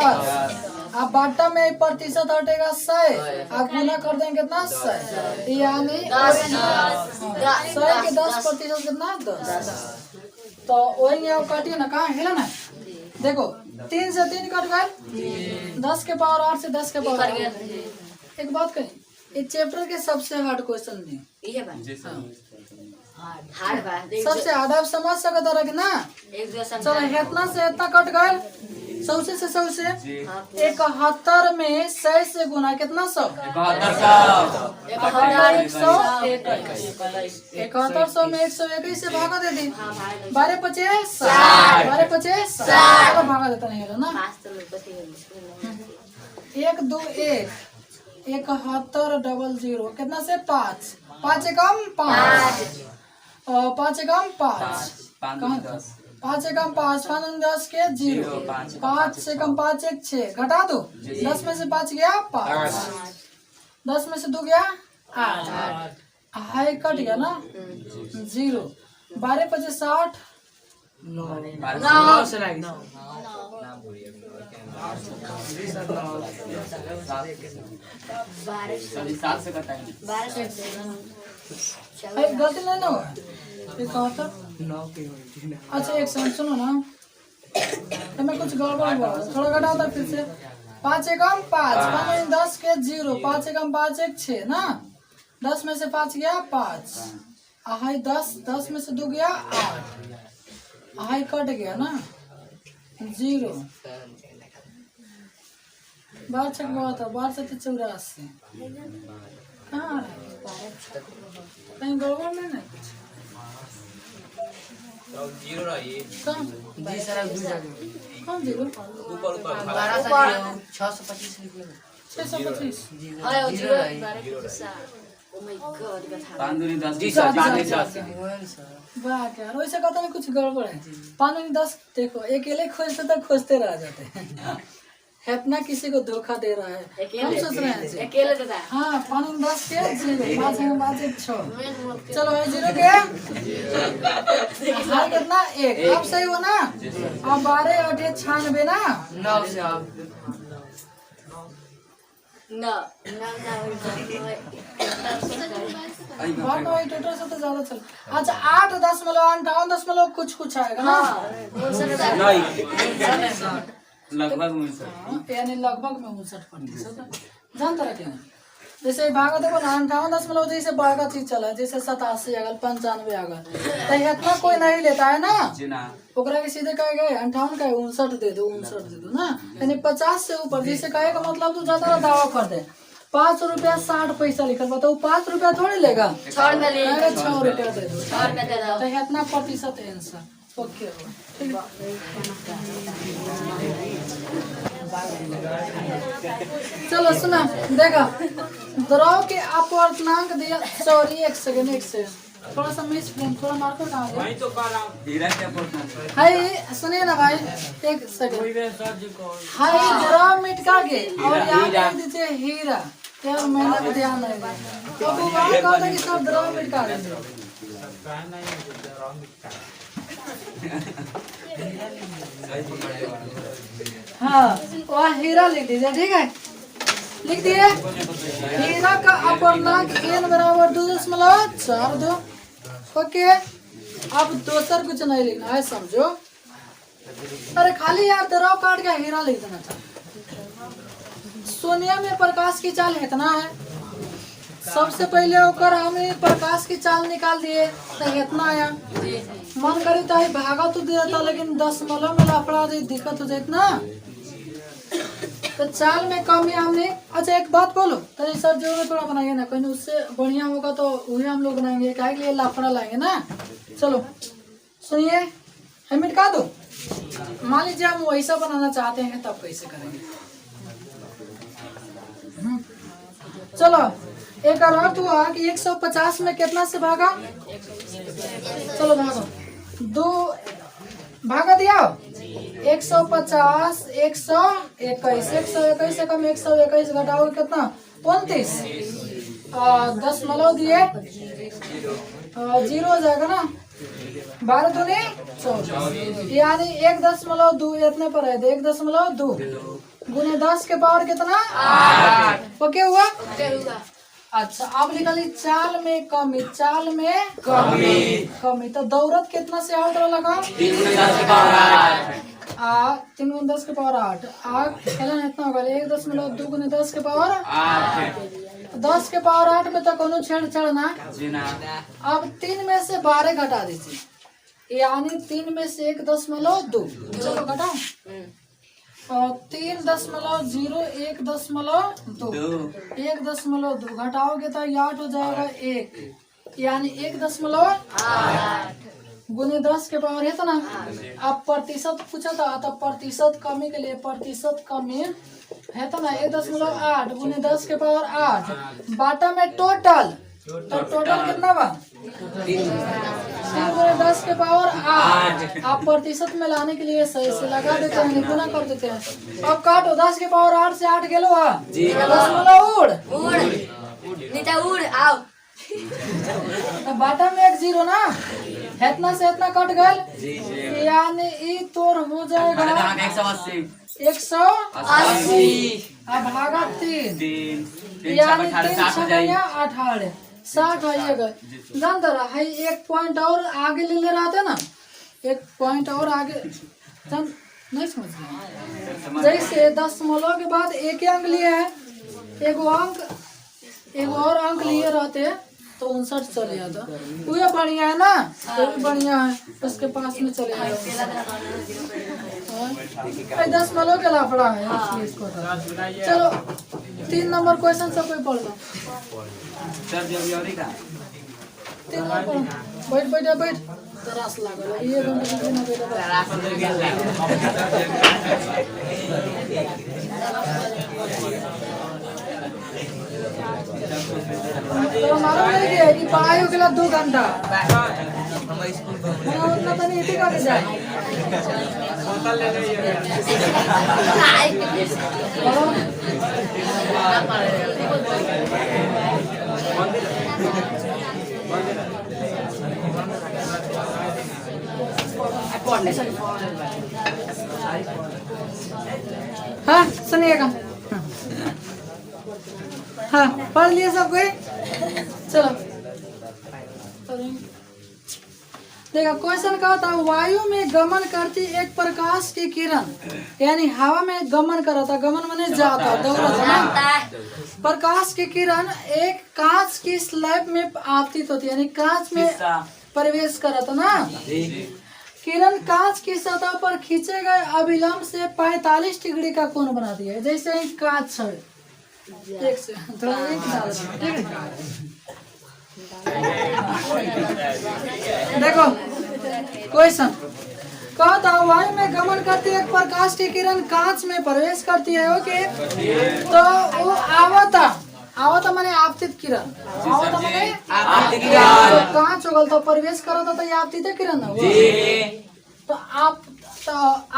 आप बाटा में प्रतिशत हटेगा 100 आप गुना कर देंगे कितना 100 यानी 100 के 10% कितना 10। तो वही आप काटिए ना कहाँ हिला ना देखो 3 से 3 कट गए 10 के पावर 8 से 10 के पावर। एक बात कही इस चैप्टर के सबसे हार्ड क्वेश्चन में सबसे हार्ड आप समझ सकते रख ना। चलो इतना से इतना कट गए 100 से 71 में 100 से गुना कितना 100 71 में 121 से भागा दे दी 12 25 12 25 भागा देता नहीं है ना 1 2 1 71 00 कितना से 5 5 एकम 5 5 एकम 5 5 एकम 5 10 के 0 5 एकम 5 1 6 घटा दो 10 में से 5 गया 5 10 में से 2 गया 8 हाई कट गया ना 0 12 25 60 गलती नहीं ना हुआ अच्छा एक सेकंड सुनो ना मैं कुछ गड़बड़ हुआ थोड़ा घटा होता फिर से 5 एकम 5 10 के 0 5 एकम 5 1 6 ना 10 में से 5 गया 5 हाई 10 10 में से 2 गया 8 हाई कट गया ना 0 12 छक 72 12 से 84 कहाँ है? कहीं गड़बड़ नहीं ना कुछ कम जी सर अब दूर कम 0 625 हाय ओ जीरो 12 ओ माय गॉड कथा जी सर वाह क्या वैसे कहता है कुछ गड़बड़ है 5 में 10 देखो अकेले खोजते तो खोजते रह जाते हैं इतना किसी को धोखा दे रहा है हम सोच रहे हैं अकेले दादा हाँ 5 में 10 के 0 5 में 5 6 चलो है 0 के हाँ कितना 1 अब सही हो ना अब 12 8 96 ना 9 से आप ना वन वाई टोटल से तो ज्यादा चल अच्छा 8.58 कुछ आएगा ना लगभग यानी लगभग में 59% जानता रहे क्या जैसे भागा देखो ना 58 जैसे बारह चीज चला जैसे 87 आ गल 95 आ गल तो इतना कोई नहीं लेता है ना ओकरा के सीधे कहे गए 58 का 59 दे दो ना यानी 50 से ऊपर जैसे कहे का मतलब तू ज्यादा दावा कर दे 5 रुपया 60 पैसा लिखल बताओ 5 रुपया थोड़ी लेगा 6 में ले 6 रुपया दे दो 6 में दे दो तो इतना प्रतिशत आंसर ओके चलो सुना देखा द्रव के अपवर्तनांक दिया सॉरी एक सेकंड थोड़ा सा मिस थोड़ा मार्कर कहाँ गया तो कह रहा हूं हीरा क्या बोलता है हाय सुनिए ना भाई एक सेकंड हाय द्रव मिटका के और यहाँ लिख दीजिए हीरा यार मैंने भी ध्यान नहीं दिया तो वो बात कहा था कि सब द्रव मिटका देंगे हाँ वहाँ हीरा लिख दीजिए ठीक है लिख दिए हीरा का अपवर्तनांक n बराबर 2.42 ओके अब दोसर कुछ नहीं लिखना है समझो अरे खाली यार द्रव काट के हीरा लिख देना था सोनिया में प्रकाश की चाल इतना है सबसे पहले होकर हमें प्रकाश की चाल निकाल दिए तो इतना आया मन करी तो भागा तो दिया था लेकिन 10 में लफड़ा दिक्कत हो जाए ना तो चाल में कमी हमने अच्छा एक बात बोलो तो सर जो थोड़ा बनाइए ना कहीं उससे बढ़िया होगा तो वही हम लोग बनाएंगे काहे के लिए लफड़ा लाएंगे ना चलो सुनिए हम मिटका दो मान लीजिए हम वैसा बनाना चाहते हैं तब कैसे करेंगे चलो एक अर्थ हुआ कि 150 में कितना से भागा चलो भागो 2 भागा दिया 150 121 से कम 121 घटाओ कितना 29 दशमलव दिए 0 हो जाएगा ना 12 दूनी 14 यानी 1.2 इतने पर है 1.2 गुने 10 के पावर कितना 8 ओके हुआ अच्छा अब निकाली चाल में कमी तो दौड़त कितना से आउट लगा 3 गुने 10 के पावर 8 इतना होगा 1.2 गुने 10 के पावर 10 के पावर 8 में तो कोनो छेड़छाड़ ना अब 3 में से 12 घटा दीजिए यानी 3 में से 1.2 चलो घटाओ 3.0 1.2 घटाओगे तो 8 हो जाएगा 1 यानी 1.8 गुने 10 के पावर है तो ना अब प्रतिशत पूछा था तो प्रतिशत कमी के लिए प्रतिशत कमी है तो ना 1.8 गुने 10 के पावर 8 बाटा में टोटल तो टोटल कितना बा 3 गुने 10 के पावर 8 आप प्रतिशत में लाने के लिए सही से लगा देते हैं गुना कर देते हैं अब काटो 10 के पावर 8 से 8 गेलो हा 10 उड़ आओ तो बाटा में 1 0 ना इतना से इतना कट गए यानी ई तोर हो जाएगा 180 अब भागा 3 यानी 3 60 आइएगा जानता रहा है 1 पॉइंट और आगे ले रहते ना 1 पॉइंट और आगे नहीं समझ गया जैसे 10 के बाद एक अंक लिए है एगो और अंक लिए रहते तो 59 चले जाता वो बढ़िया है ना वो भी बढ़िया है उसके पास में चले जाता भाई 10 मलो के लाफड़ा है इसलिए इसको चलो 3 नंबर क्वेश्चन सब कोई पढ़ लो। सर जब योरी का 3 नंबर बैठ तरास लागल ये दोनों ना तो मारो नहीं कि पढ़ाई हो गया 2 घंटा उतना तो नहीं इतनी कर जाए हाँ सुनिएगा हाँ पढ़ लिए सब कोई चलो देखा क्वेश्चन का था वायु में गमन करती एक प्रकाश की किरण यानी हवा में गमन कर रहा था गमन माने जाता दौड़ा था प्रकाश की किरण एक कांच की स्लैब में आपतित होती यानी कांच में प्रवेश कर रहा था ना किरण कांच की सतह पर खींचे गए अभिलंब से 45 डिग्री का कोण बना दिया जैसे ही कांच है एक से थोड़ा एक डाल ठीक है देखो क्वेश्चन कहता वायु में गमन करती है एक प्रकाश की किरण कांच में प्रवेश करती है ओके तो वो आवता माने आपतित किरण आवता माने आपतित किरण कांच होगल तो प्रवेश करता तो ये आपतित किरण ना तो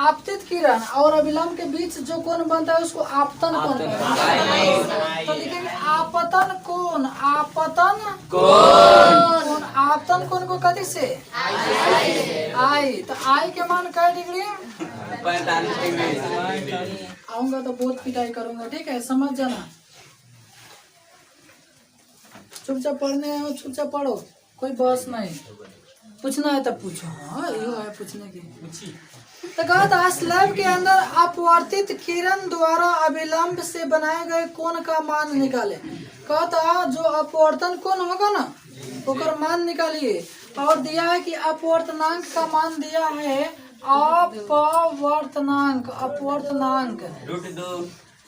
आपतित किरण और अभिलंब के बीच जो कोण बनता है उसको आपतन कोण तो लिखेंगे आपतन कोण आपतन कोण को कथी से आई तो आई के मान क्या डिग्री 45 डिग्री आऊंगा तो बहुत पिटाई करूंगा ठीक है समझ जाना चुपचाप पढ़ने हो चुपचाप पढ़ो कोई बहस नहीं पूछना है तब पूछो हाँ यो है पूछने की तो कहा था स्लैब के अंदर अपवर्तित किरण द्वारा अभिलंब से बनाए गए कोण का मान निकाले कहा था जो अपवर्तन कोण होगा ना उसका मान निकालिए और दिया है कि अपवर्तनांक का मान दिया है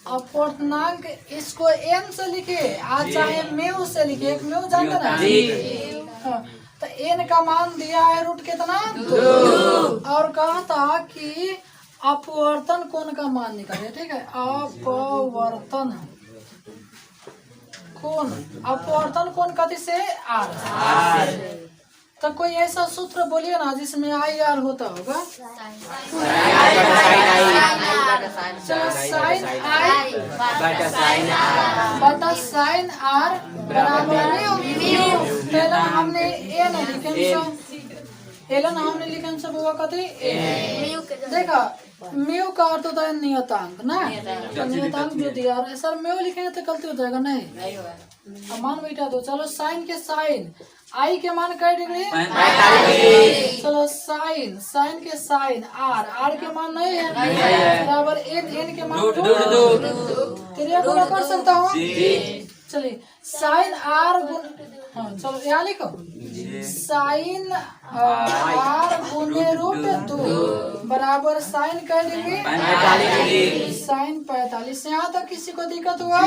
अपवर्तनांक इसको एम से लिखे आज चाहे म्यू से लिखे एक म्यू जानते ना तो एन का मान दिया है रूट कितना 2 और कहा था कि अपवर्तन कोण का मान निकालिए ठीक है अपवर्तन कोण कथी से आर तो कोई ऐसा सूत्र बोलिए ना जिसमें आई आर होता होगा चलो साइन आई बटा साइन आर बराबर पहला हमने ए ना लिखन सब हुआ कथी देखा म्यू का अर्थ होता है नियतांक ना तो नियतांक जो दिया रहा है सर म्यू लिखेंगे तो गलती हो जाएगा नहीं मान बैठा दो चलो साइन के साइन आई के मान क्या डिग्री चलो साइन के साइन आर के मान नहीं है बराबर एन के मान क्रिया गुना कर सकता हूँ चलिए साइन आर हाँ चलो यहाँ लिखो साइन आर गुने रूट 2 बराबर साइन क्या डिग्री साइन 45 यहाँ तक किसी को दिक्कत हुआ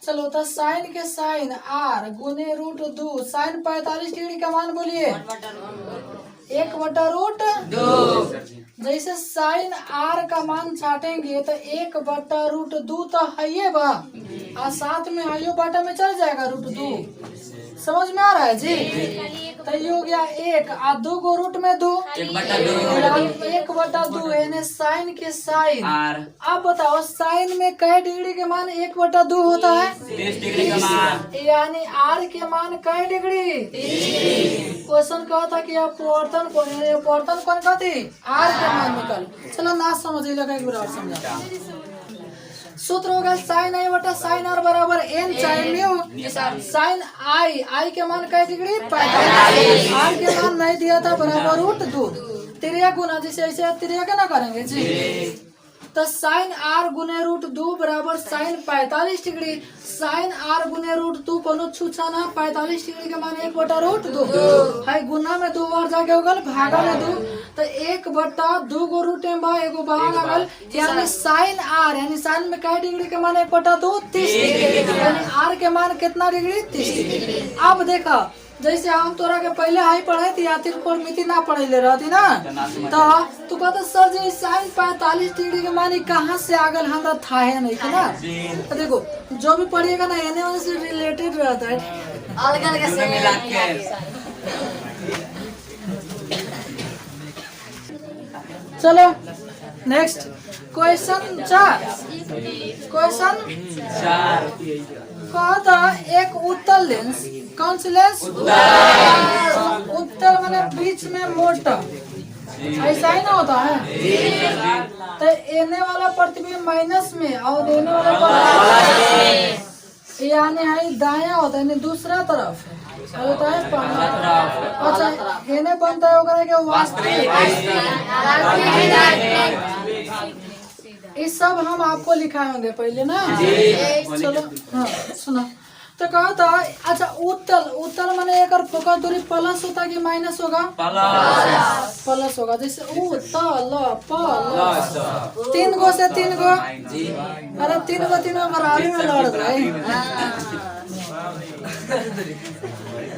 चलो तो साइन के साइन आर गुने रूट 2 साइन 45 डिग्री का मान बोलिए 1/√2 जैसे साइन आर का मान छाटेंगे तो 1/√2 तो है ये बा और साथ में आयो बाटा में चल जाएगा √2 समझ में आ रहा है जी तो ये हो गया 1 और 2 को रूट में 2 1/2 यानी साइन के साइन अब बताओ साइन में कै डिग्री के मान 1/2 होता है 30 डिग्री का मान यानी आर के मान कै डिग्री क्वेश्चन कहा था कि अपवर्तन कौन का थी आर के मान निकालो चलो ना समझिए लगा एक बार और समझा सूत्र होगा साइन आई बटा साइन आर बराबर एन चाहे म्यू साइन आई के मान क्या डिग्री 45 आर के मान नहीं दिया था बराबर √2 तिरिया गुना जैसे ऐसे तिरिया क्या ना करेंगे जी तो साइन आर गुने √2 बराबर साइन 45 डिग्री साइन आर गुने रूट 2 कोनो छूछा ना 45 डिग्री के मान 1/√2 है गुना में 2 बार जाके हो गल भागा में 2 तो 1/2 गो रूट में बा एगो बाहर आ गल यानी साइन आर यानी साइन में काय डिग्री के मान 1/2 30 डिग्री यानी आर के मान कितना डिग्री 30 डिग्री। अब देखा जैसे हम तोरा के पहले हाई पढ़े थी या त्रिकोणमिति ना पढ़े रहती ना तो तू कहता सर जी साइन 45 डिग्री के मानी कहाँ से आगल हमरा था है नहीं थी ना। तो देखो जो भी पढ़िएगा ना एने ओने से रिलेटेड रहता है अलग अलग से मिला के चलो नेक्स्ट क्वेश्चन 4 क्वेश्चन 4 कहता एक उत्तल लेंस कौन सी लेंस उत्तल माने बीच में मोटा ऐसा ही ना होता है तो एने वाला प्रतिबिंब माइनस में और देने वाला यानी है दाया होता है दूसरा तरफ होता है अच्छा एने बनता है ओकरा के वास्तविक ये सब हम आपको लिखाएंगे पहले ना चलो हाँ सुनो तो कहा था अच्छा उत्तल उत्तल माने एक फोकस दूरी प्लस होता कि माइनस होगा प्लस होगा जैसे उत्तल प्लस 3 गो से 3 गो अरे 3 गो बराबर में लड़ रहे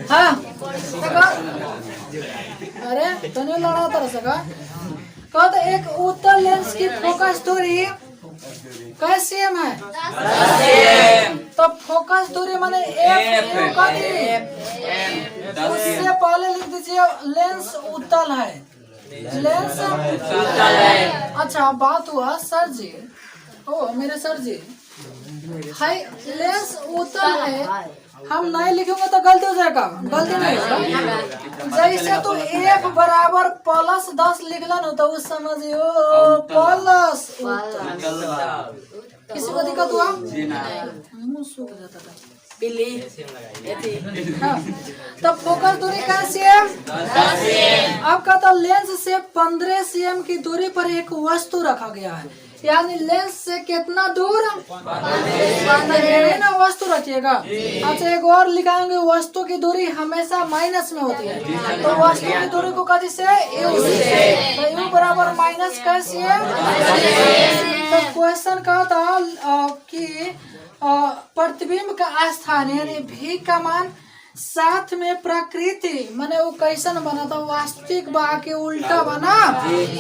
हाँ अरे तो नहीं लड़ा तरह सका कहते एक उत्तल लेंस की फोकस दूरी कैसी है तो फोकस दूरी माने उससे पहले लिख दीजिए लेंस उत्तल है लेंस उत्तल है। अच्छा बात हुआ सर जी ओ मेरे सर जी है लेंस उत्तल है हम नहीं लिखेंगे तो गलती हो जाएगा गलती नहीं होगा जैसे तो 1 बराबर प्लस 10 लिखला ना तो उस समझियो प्लस किसी को दिक्कत हुआ मुंह सूख जाता था हाँ। तब फोकस दूरी कैसी है अब कहता लेंस से 15 cm की दूरी पर एक वस्तु रखा गया है यानी लेंस से कितना दूर ना वस्तु रखिएगा। अच्छा एक और लिखाएंगे वस्तु की दूरी हमेशा माइनस में होती है तो वस्तु की दूरी को कभी से तो यू बराबर माइनस कैसी है। तो क्वेश्चन का था कि प्रतिबिंब का स्थान यानी भी का मान साथ में प्रकृति माने वो कैसन बना था वास्तविक बा के उल्टा बना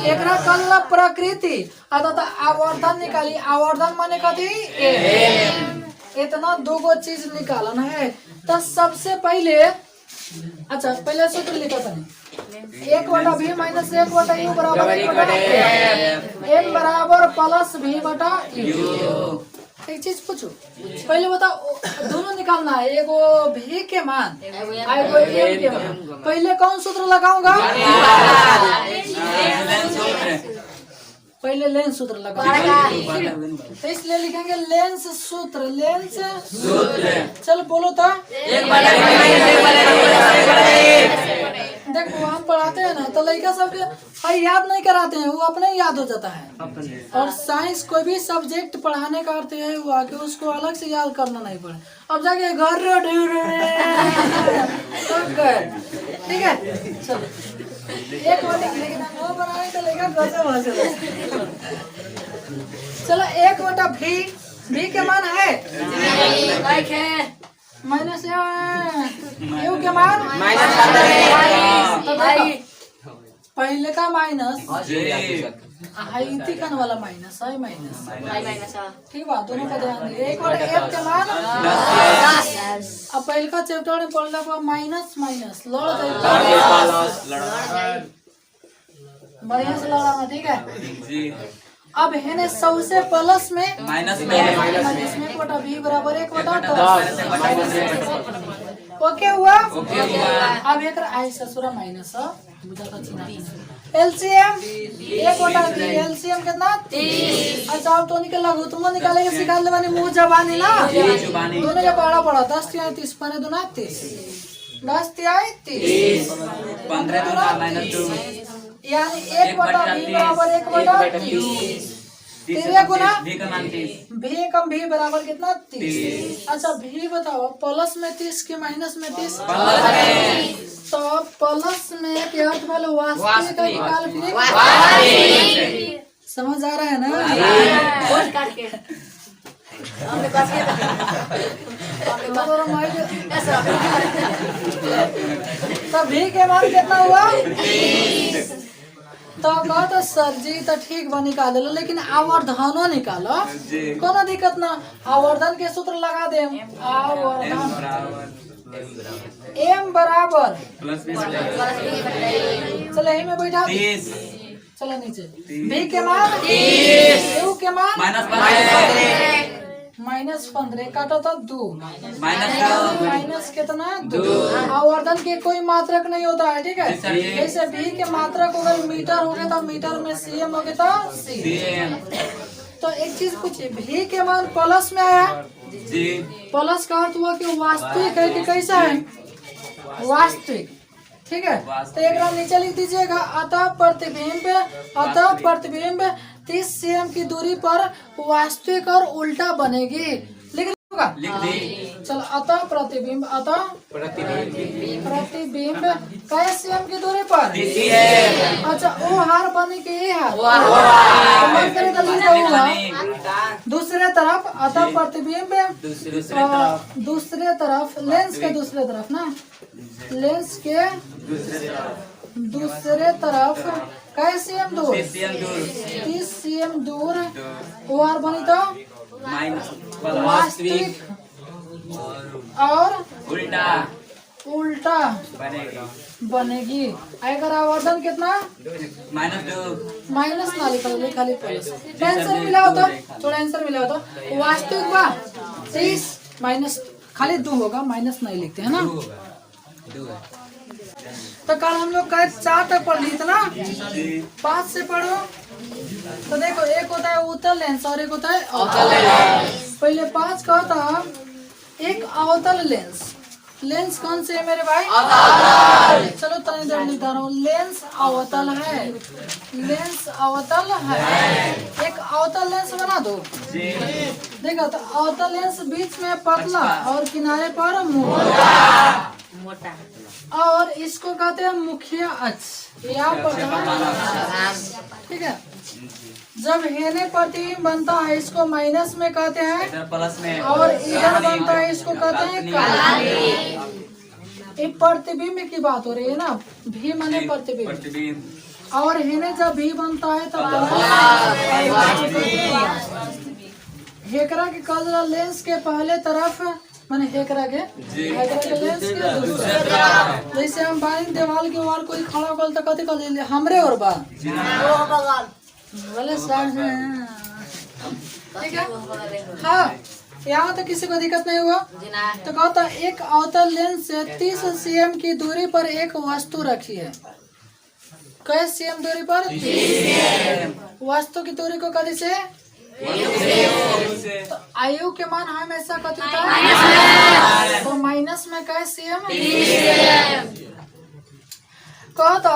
एकरा कल प्रकृति अतः आवर्धन निकाली आवर्धन माने कथी इतना 2 गो चीज निकालन है। तो सबसे पहले अच्छा पहले सूत्र लिखा था 1/v माइनस 1/u बराबर 1/m m बराबर प्लस v बटा u। एक चीज पूछो पहले बताओ दोनों निकालना है एगो भी के मान एगो एम के मान पहले कौन सूत्र लगाऊंगा पहले लेंस सूत्र लगाऊंगा तो इसलिए लिखेंगे लेंस सूत्र चल बोलो तो देखो हम पढ़ाते हैं ना तो लड़का सबके याद नहीं कराते हैं वो अपने याद हो जाता है और साइंस कोई भी सब्जेक्ट पढ़ाने का अर्थ है वो आके उसको अलग से याद करना नहीं पड़े अब जाके घर ठीक है चलो एक लेकिन वो बनाने तो लेगा घर से वहां से चलो 1/v के मान है माइनस यू के मान पहले का माइनस हाइतिकन वाला माइनस है माइनस ठीक बात दोनों का ध्यान दिए 1/f के मान अब पहले का चैप्टर में पढ़ला पर माइनस लड़ बढ़िया से लड़ा ठीक है। अब है ने सबसे प्लस में माइनस में 1/v बराबर 1/10 ओके हुआ अब एक ससुरा माइनस एलसीएम 1/v एलसीएम कितना 30। अच्छा अब तो निकल लगू तुम निकालेंगे सिखा ले मुंह जबानी ना दोनों के पढ़ा 10 × 30 पने दूना 30 10 × 30 15 माइनस 2 यानी 1/v बराबर 1/30 तेरह गुना भी का मान 30। भी कम भी बराबर कितना 30। अच्छा भी बताओ प्लस में 30 की माइनस में 30। तो प्लस में क्या वाले वास्तविक है कि काल्पनिक? समझ आ रहा है ना? वोट काट के हमने पास किया था। तो भी के मान कितना हुआ? तो कहो तो सर जी तो ठीक बा निकाल लो, लेकिन आवर्धनो निकालो, कोनो दिक्कत ना। आवर्धन के सूत्र लगा दे। आवर्धन m बराबर प्लस 20 चलो यही में बैठा 30 चलो नीचे। v के मान 30, u के मान -15 काटो तो 2 माइनस कितना 2। आवर्धन के कोई मात्रक नहीं होता है, ठीक है। जैसे v के मात्रक अगर मीटर हो गया तो मीटर में cm हो गया तो cm। तो एक चीज पूछिए, v के मान प्लस में आया, प्लस का अर्थ हुआ कि वास्तविक है कि कैसा है? वास्तविक, ठीक है। तो एक बार नीचे लिख दीजिएगा, अतः प्रतिबिंब 30 cm की दूरी पर वास्तविक और उल्टा बनेगी। लिख होगा, लिख दी। चलो अतः प्रतिबिंब कैसे cm की दूरी पर? अच्छा ओ हार बने के ये हार दूसरे तरफ अतः प्रतिबिंब दूसरे तरफ लेंस के दूसरे तरफ ना, लेंस के दूसरे तरफ कैसे cm दूर? 30 cm दूर ओ हार बनी तो वास्तविक और उल्टा बनेगी। अगर आवर्धन कितना? माइनस ना लिखा खाली प्लस। आंसर मिलाओ तो थोड़ा आंसर मिलाओ तो वास्तविक बा 30 माइनस खाली 2 होगा, माइनस नहीं लिखते है ना। तो कल हम लोग का 4 तक पढ़ ली थी ना, 5 से पढ़ो। तो देखो एक होता है उत्तल लेंस और एक होता है अवतल लेंस। पहले 5 का था एक अवतल लेंस। लेंस कौन से है मेरे भाई? अवतल। चलो तनी देर लिखता रहा हूँ, लेंस अवतल है, लेंस अवतल है। एक अवतल लेंस बना दो। देखो तो अवतल लेंस बीच में पतला और किनारे पर मोटा, और इसको कहते हैं मुख्य अक्ष या प्रधान अक्ष, ठीक है। जब हेने प्रतिबिंब बनता है इसको माइनस में कहते हैं, प्लस में, और इधर बनता है इसको कहते हैं काल्पनिक। ये प्रतिबिंब की बात हो रही है ना, भी माने प्रतिबिंब, और हेने जब भी बनता है तब हेकरा के कजरा लेंस के पहले तरफ माने हेकरा के लेंस के दूसरे तरफ। जैसे हम बाइन देवाल के वाल कोई खड़ा कर तो कथी कर हमरे और बा बोले सर, ठीक है। हाँ यहाँ तो किसी को दिक्कत नहीं हुआ। तो कहता एक अवतल लेंस से 30 cm की दूरी पर एक वस्तु रखी है। कैसे cm दूरी पर? 30 वस्तु की दूरी को कभी से तो आयु के मान हमेशा कथी था तो माइनस में कैसे cm कहता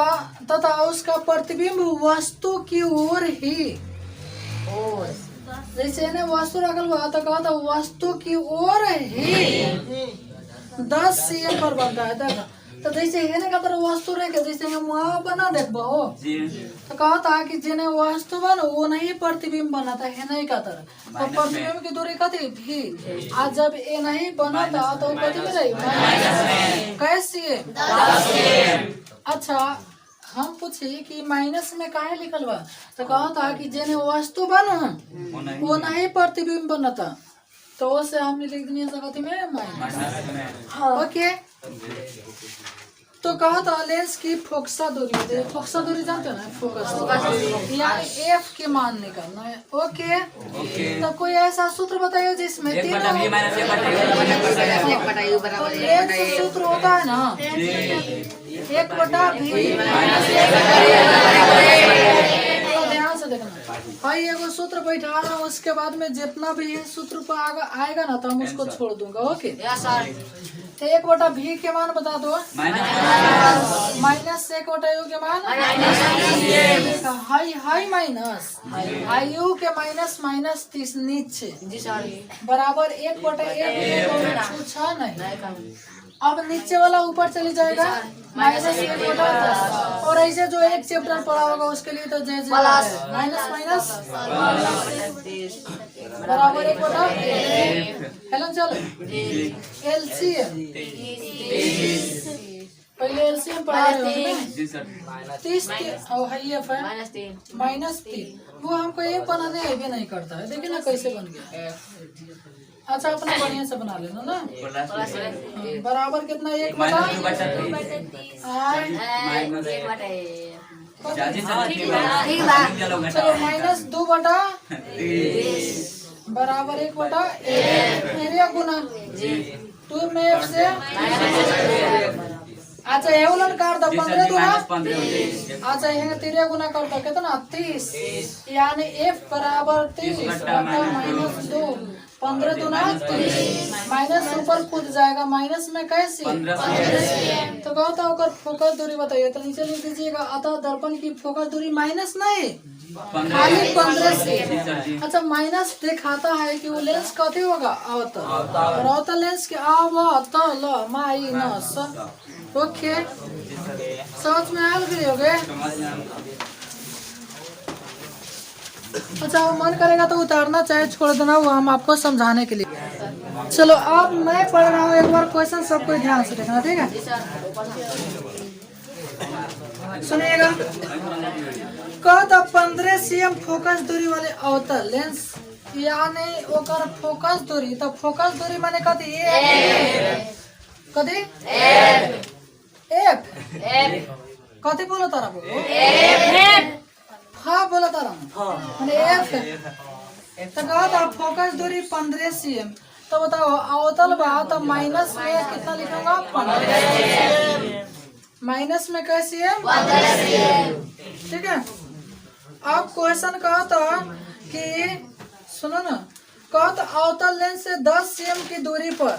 तथा उसका प्रतिबिंब वस्तु की ओर ही, जैसे ने वस्तु रखल हुआ तो कहता वस्तु की ओर ही 10 cm पर बनता है। देखो तो जैसे हेने का तरह वस्तु रह के जैसे हम वहाँ बना देख बहो तो कहता कि जिन्हें वस्तु बनो वो नहीं प्रतिबिंब बना था है नहीं का तरह। तो प्रतिबिंब की दूरी कथी भी, आज जब ये नहीं बना था तो कथी में रही कैसे? अच्छा हम पूछे कि माइनस में काहे लिखल बा तो कहता कि जिन्हें वस्तु बनो वो नहीं प्रतिबिंब बनता, तो उससे हम लिख दिए सकती में माइनस। ओके तो कहा था लेंस की फोकसा दूरी, फोकसा दूरी जानते हो ना, फोकस यानी एफ के मान निकालना है। ओके तो कोई ऐसा सूत्र बताइए जिसमें तीनों सूत्र होता है ना 1/v। ध्यान से से देखना भाई, एगो सूत्र बैठा रहा हूँ, उसके बाद में जितना भी ये सूत्र पर आएगा ना तो हम उसको छोड़ दूंगा। ओके तो 1/v के मान बता दो। माइनस 1/u के मान हाई माइनस हाई यू के माइनस माइनस 30 नीचे बराबर 1/1 छह नहीं। अब नीचे वाला ऊपर चली जाएगा माइनस 1/10 और ऐसे जो एक चैप्टर पढ़ा होगा उसके लिए तो जैसे माइनस माइनस बराबर 1/1। हेलो चलो एलसीएम पहले एलसीएम पढ़ा रहे हो 30 और -3 वो हमको ये बनाने भी नहीं करता है। देखिए ना कैसे बन गया। अच्छा अपना बढ़िया से बना लेना ना। बराबर कितना 1/2 चलो -2/30 बराबर 1/1 एरिया गुना 2 में F से। अच्छा ये उलन काट दो 15 दूना। अच्छा ये 3 गुना कर दो कितना 30 यानी F बराबर 30/-2 15 दूना 30 माइनस ऊपर कूद जाएगा माइनस में कैसे 15 तो कहता होकर फोकस दूरी बताइए तो नीचे लिख दीजिएगा। अतः दर्पण की फोकस दूरी माइनस नहीं खाली 15 से। अच्छा माइनस दिखाता है कि वो लेंस कथी होगा अवतल और अवतल लेंस के अवतल माइनस। ओके समझ में आया फिर हो गए। अच्छा वो मन करेगा तो उतारना चाहे छोड़ देना, वो हम आपको समझाने के लिए। चलो अब मैं पढ़ रहा हूँ, एक बार क्वेश्चन सबको ध्यान से देखना ठीक है। सुनिएगा कद 15 cm फोकस दूरी वाले अवतल लेंस यानी ओकर फोकस दूरी तो फोकस दूरी माने कथी कथी एफ कथी बोलो तारा हाँ बोला तारा माने एफ तो कहता फोकस दूरी 15 cm तो बताओ अवतल बा तो माइनस में कितना लिखूंगा 15 माइनस में कैसी है 15 ठीक है। अब क्वेश्चन कहता कि सुनो ना कहता अवतल लेंस से 10 cm की दूरी पर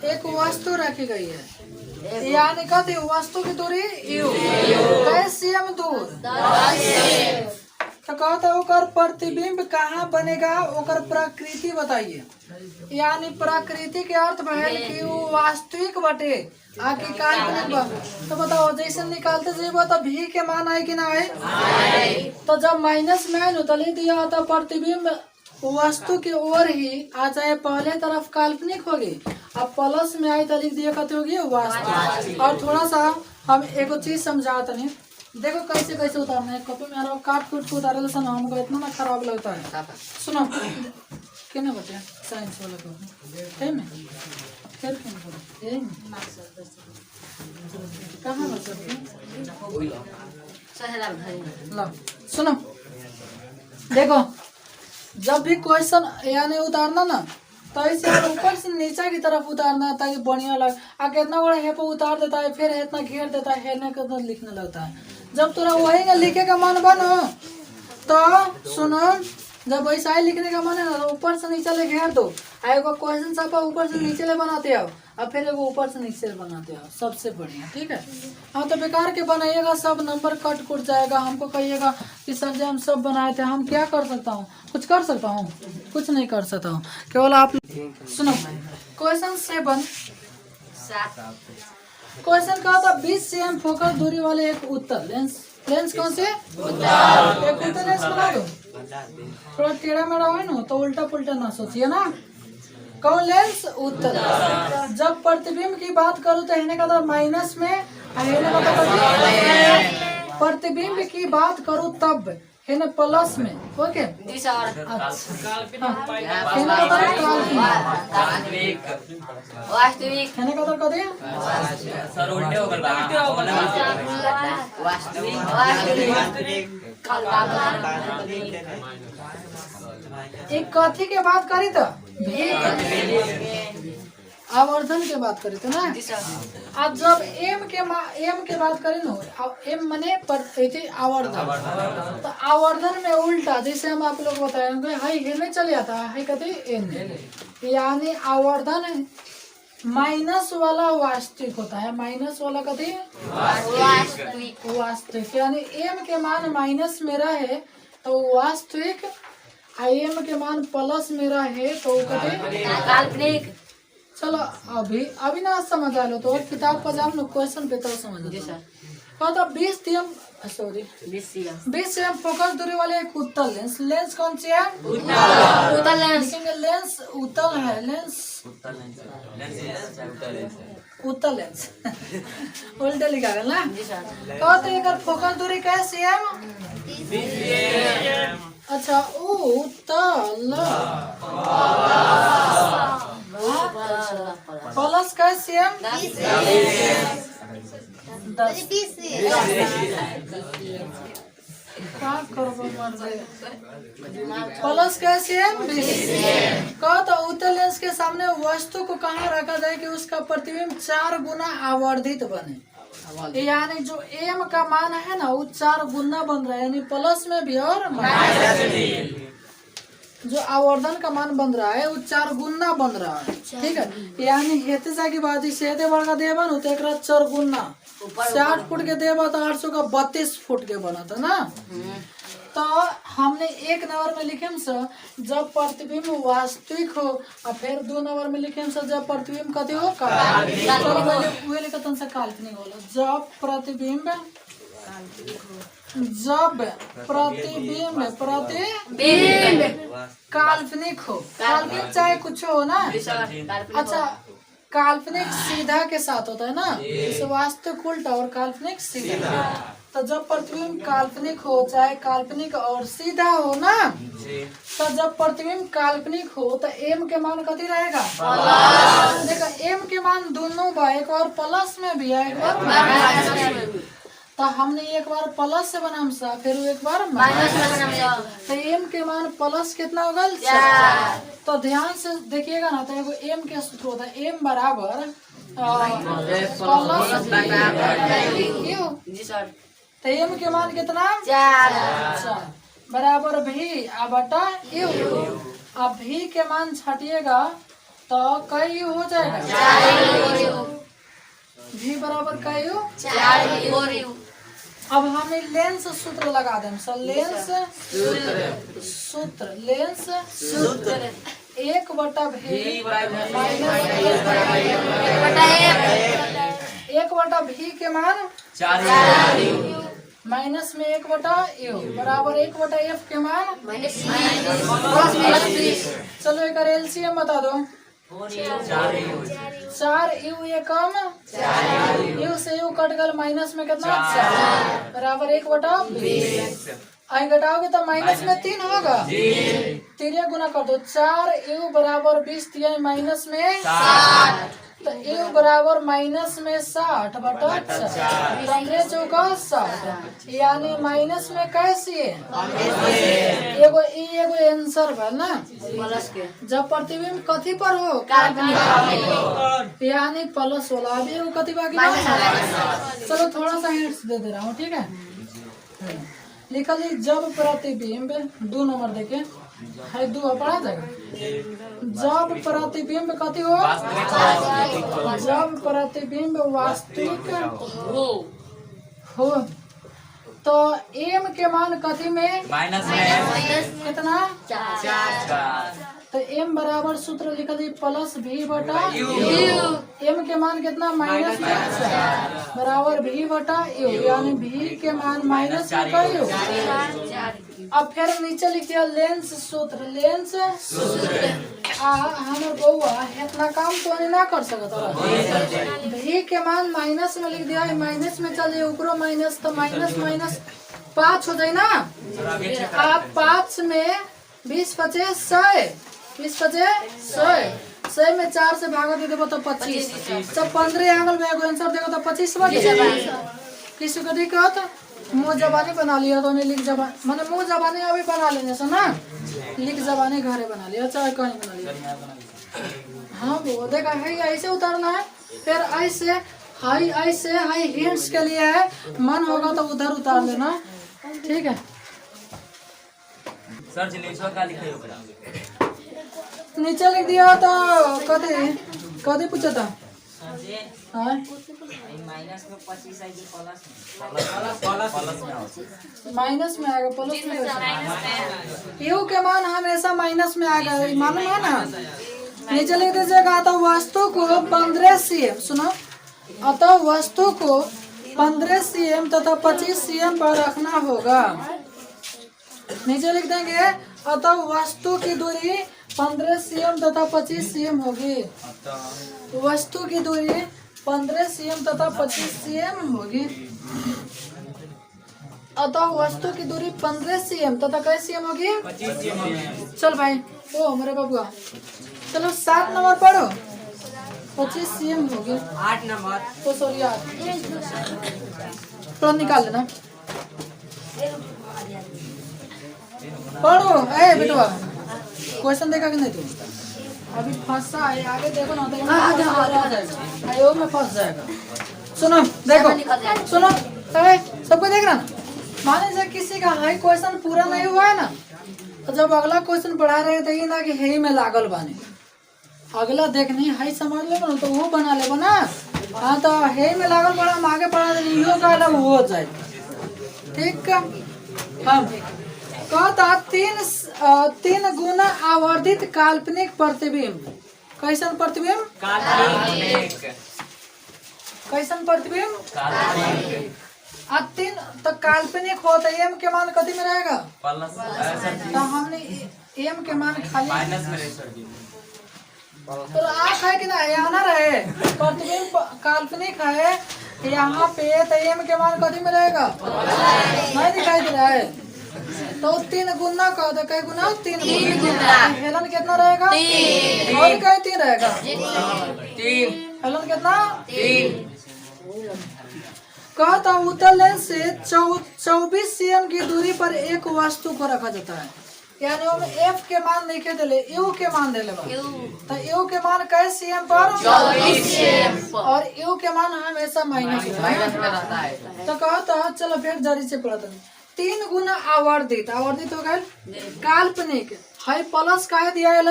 एक वस्तु रखी गई है यानी कहती वस्तु की दूरी कैसे cm दूर तो कहता ओकर प्रतिबिंब कहाँ बनेगा ओकर प्रकृति बताइए। यानी प्रकृति के अर्थ भइल कि वो वास्तविक बटे आगे काल्पनिक बा। तो बताओ जैसे निकालते जाइए तो भी के मान आए कि ना आए तो जब माइनस में आए तो लिख दिया तो प्रतिबिंब वस्तु की ओर ही आ चाहे पहले तरफ काल्पनिक होगी अब प्लस में आई तो लिख दिया कहते होगी वास्तविक। और थोड़ा सा हम एक चीज समझाते नहीं देखो कैसे कैसे उतारना है। कॉपी में आ काट कूट के उतारे सुनो हमको इतना ना खराब लगता है। सुनो क्या बटे साइंस वाला को है में फिर कहाँ लो सुनो देखो जब भी क्वेश्चन यानी उतारना ना तो ऐसे ऊपर से नीचे की तरफ उतारना है ताकि बढ़िया लगे। कितना बड़ा है पे उतार देता है फिर इतना घेर देता है हेलने का लिखने लगता है। जब तुरा वही ना लिखे का मन बनो तो सुनो जब वैसा ही लिखने का मन है ना ऊपर से नीचे ले घेर दो। एगो क्वेश्चन सब ऊपर से नीचे ले बनाते हो और फिर एगो ऊपर से नीचे ले बनाते हो सबसे बढ़िया ठीक है। हाँ तो बेकार के बनाइएगा सब नंबर कट कुट जाएगा। हमको कहिएगा कि सर जी हम सब बनाए थे हम क्या कर सकता हूँ कुछ कर सकता हूँ कुछ नहीं कर सकता हूँ केवल आप सुनो। क्वेश्चन 7 क्वेश्चन कहा था 20 cm फोकस दूरी वाले एक उत्तल लेंस लेंस कौन से एक उत्तल लेंस बना दो। थोड़ा टेढ़ा मेढ़ा है ना तो उल्टा पुल्टा ना सोचिए ना। कौन लेंस उत्तल जब प्रतिबिंब की बात करूँ तो कहने का था माइनस में प्रतिबिंब की बात करूँ तब है ना प्लस में ओके। वास्तविक है ना कदर कदे सर उल्टे हो गया एक कथी के बात करी तो आवर्धन के बात करे थे ना। अब जब एम के बात करें ना, एम मने आवर्धन, तो आवर्धन में उल्टा जैसे हम आप लोग बताएंगे हाई हिलने चले जाता है कहते एन, यानी आवर्धन माइनस वाला वास्तविक होता है, माइनस वाला कहते वास्तविक, यानी एम के मान माइनस में रहे तो वास्तविक, एम के मान प्लस में रहे तो कहते काल्पनिक। चलो अभी ना समझ आ लो तो किताब पर जाओ ना, क्वेश्चन पे तो समझ लो। तो 20 cm फोकस दूरी वाले एक उत्तल लेंस, लेंस कौन सी है? उत्तल लेंस। लेंस उत्तल है, लेंस उत्तल लेंस उल्टे लिखा है ना। तो एक फोकस दूरी कैसी है? अच्छा उत्तल प्लस कैसी है? 10 प्लस कैसे है? 20। कहा तो उत्तल लेंस के सामने वस्तु को कहाँ रखा जाए कि उसका प्रतिबिंब 4 गुना आवर्धित बने, यानी जो एम का मान है ना वो 4 गुना बन रहा है, यानी प्लस में भी और माइनस, जो आवर्धन का मान बन रहा है वो 4 गुना बन रहा है। ठीक है, यानी हेते जाके बात हेते बड़का देवा न तो 4 गुना 60 फुट के देवा तो 800 का 32 फुट के बना था ना। तो हमने 1 नंबर में लिखे जब प्रतिबिंब वास्तविक हो, और फिर 2 नंबर में लिखे जब प्रतिबिंब कथी हो काल्पनिक, काल्पनिक होला। जब प्रतिबिंब काल्पनिक हो, काल्पनिक चाहे कुछ हो ना। अच्छा काल्पनिक सीधा के साथ होता है ना, इसे वास्तविक उल्टा और काल्पनिक सीधा। तो जब प्रतिबिंब काल्पनिक हो चाहे काल्पनिक और सीधा हो ना, तो जब प्रतिबिंब काल्पनिक हो तो एम के मान कथी रहेगा? देखो एम के मान दोनों बा, एक बार प्लस में भी है एक बार माइनस में भी। तो हमने एक बार प्लस से बनाम सा, फिर एक बार माइनस में बनाम, तो एम के मान प्लस कितना होगा? 4। तो ध्यान से देखिएगा ना, तो एगो एम के सूत्र होता है एम बराबर प्लस तो एम के मान कितना? 4 बराबर भी बटा यू। अब भी के मान छटिएगा तो कई यू हो जाएगा, भी बराबर कई यू 4 यू। अब हमें लेंस सूत्र लगा दें, लेंस सूत्र, लेंस सूत्र 1/v माइनस 1/v के मान 4 माइनस में 1/u बराबर 1/f के मान माइनस। चलो एक एलसीएम बता दो। 4u ये कम, यू से यू कट गल, माइनस में कितना? 4 बराबर 1/20। आई घटाओगे तो माइनस में 3 होगा, 3 गुना कर दो। 4u बराबर 20 दिया माइनस में 60, तो u बराबर माइनस में 60 बटा 15 चौका 60, यानी माइनस में कैसी है? एगो आंसर है ना। जब प्रतिबिंब कथी पर हो? काल्पनिक, यानी प्लस वाला। अभी एगो कथी बाकी? चलो थोड़ा सा हिंट्स दे दे रहा हूँ, ठीक है। लिखा जी जब प्रतिबिंब 2 नंबर देखे है, 2 पढ़ा जाएगा। जब प्रतिबिंब कथी हो? जब प्रतिबिंब वास्तविक हो तो एम के मान कथी में? माइनस में कितना? 4। तो एम बराबर सूत्र लिखा दी प्लस भी बटा यू। एम के मान कितना? माइनस बराबर भी बटा यू, यानी भी के मान माइनस का यू। अब फिर नीचे लिख दिया लेंस सूत्र, लेंस हमारे बउआ इतना काम तो नहीं ना कर सकता। भी के मान माइनस में लिख दिया, माइनस में चल जाए ऊपर माइनस, तो माइनस माइनस 5 हो जाए ना। आप 5 में 20 × 5 20 × 100 में 4 से भागा दे देगा तो 25, जब 15 आंगल में एगो आंसर देगा तो 25 बच जाएगा। किसी को दिक्कत? मुँह जबानी बना लिया तो नहीं, लिख जबान मैंने मुँह जबानी अभी बना लेने से ना, लिख जबानी घरे बना लिया चाहे कहीं बना लिया। हाँ वो देखा है, ऐसे उतारना है, फिर ऐसे हाई, ऐसे हाई हैंड्स के लिए है, मन होगा तो उधर उतार लेना, ठीक है। सर जी नीचे का लिखे होगा नीचे लिख दिया तो कदे कदे पूछा था हाँ? माइनस में 25 आएगी प्लस में माइनस में आएगा, प्लस में यू के मान हमेशा माइनस में आएगा, मालूम है ना। नीचे लिख दीजिएगा अतः वस्तु को 15 cm, सुनो, अतः वस्तु को 15 cm तथा 25 cm पर रखना होगा। नीचे लिख देंगे अतः वस्तु की दूरी 15 cm तथा 25 cm होगी। वस्तु की दूरी 15 cm तथा 25 cm होगी। अतः वस्तु की दूरी 15 cm तथा कैसे cm होगी? 25 cm। चल भाई, ओ मेरे बबुआ, चलो 7 नंबर पढ़ो। 25 cm होगी। 8 नंबर तो सॉरी यार, थोड़ा निकाल लेना। पढ़ो ए बेटवा, क्वेश्चन देखा कि नहीं तू? अभी फंसा है, आगे देखो ना, तो आयोग में फंस जाएगा। सुनो देखो, सुनो सबको देख रहा ना। मान लीजिए किसी का हाई क्वेश्चन पूरा नहीं हुआ है ना, तो जब अगला क्वेश्चन पढ़ा रहे थे ना कि हे में लागल बानी, अगला देखनी हाई समझ ले ना, तो वो बना ले ना। हाँ तो हे में लागल बड़ा, हम आगे पढ़ा दे, इहो का अलग हो जाए, ठीक है। हम कहता 3 गुना आवर्धित काल्पनिक प्रतिबिंब, कैसन प्रतिबिंब? कैसन प्रतिबिंब? 3 तो काल्पनिक होता है, एम के मान कथी में रहेगा? तो हमने एम के मान खाली माइनस में सर जी। तो आँख है कि ना, यहाँ ना रहे, प्रतिबिंब काल्पनिक है यहाँ पे, तो एम के मान कथी में रहेगा? नहीं दिखाई दे रहा है। तो 3 गुना का तो कई गुना? 3 गुना। हेलन कितना रहेगा? 3। और कई 3 रहेगा? 3। हेलन कितना? 3। कहता उत्तल लेंस से 24 cm की दूरी पर एक वस्तु को रखा जाता है, यानी हम एफ के मान नहीं के दिले, यू के मान दे ले। तो यू के मान कैसे cm पर? 24 cm, और यू के मान हमेशा माइनस में रहता है। तो कहता चलो फिर जरी से पढ़ते हैं। 3 गुना आवर्धित, आवर्धित हो गए काल्पनिक, हाई प्लस का दिया है,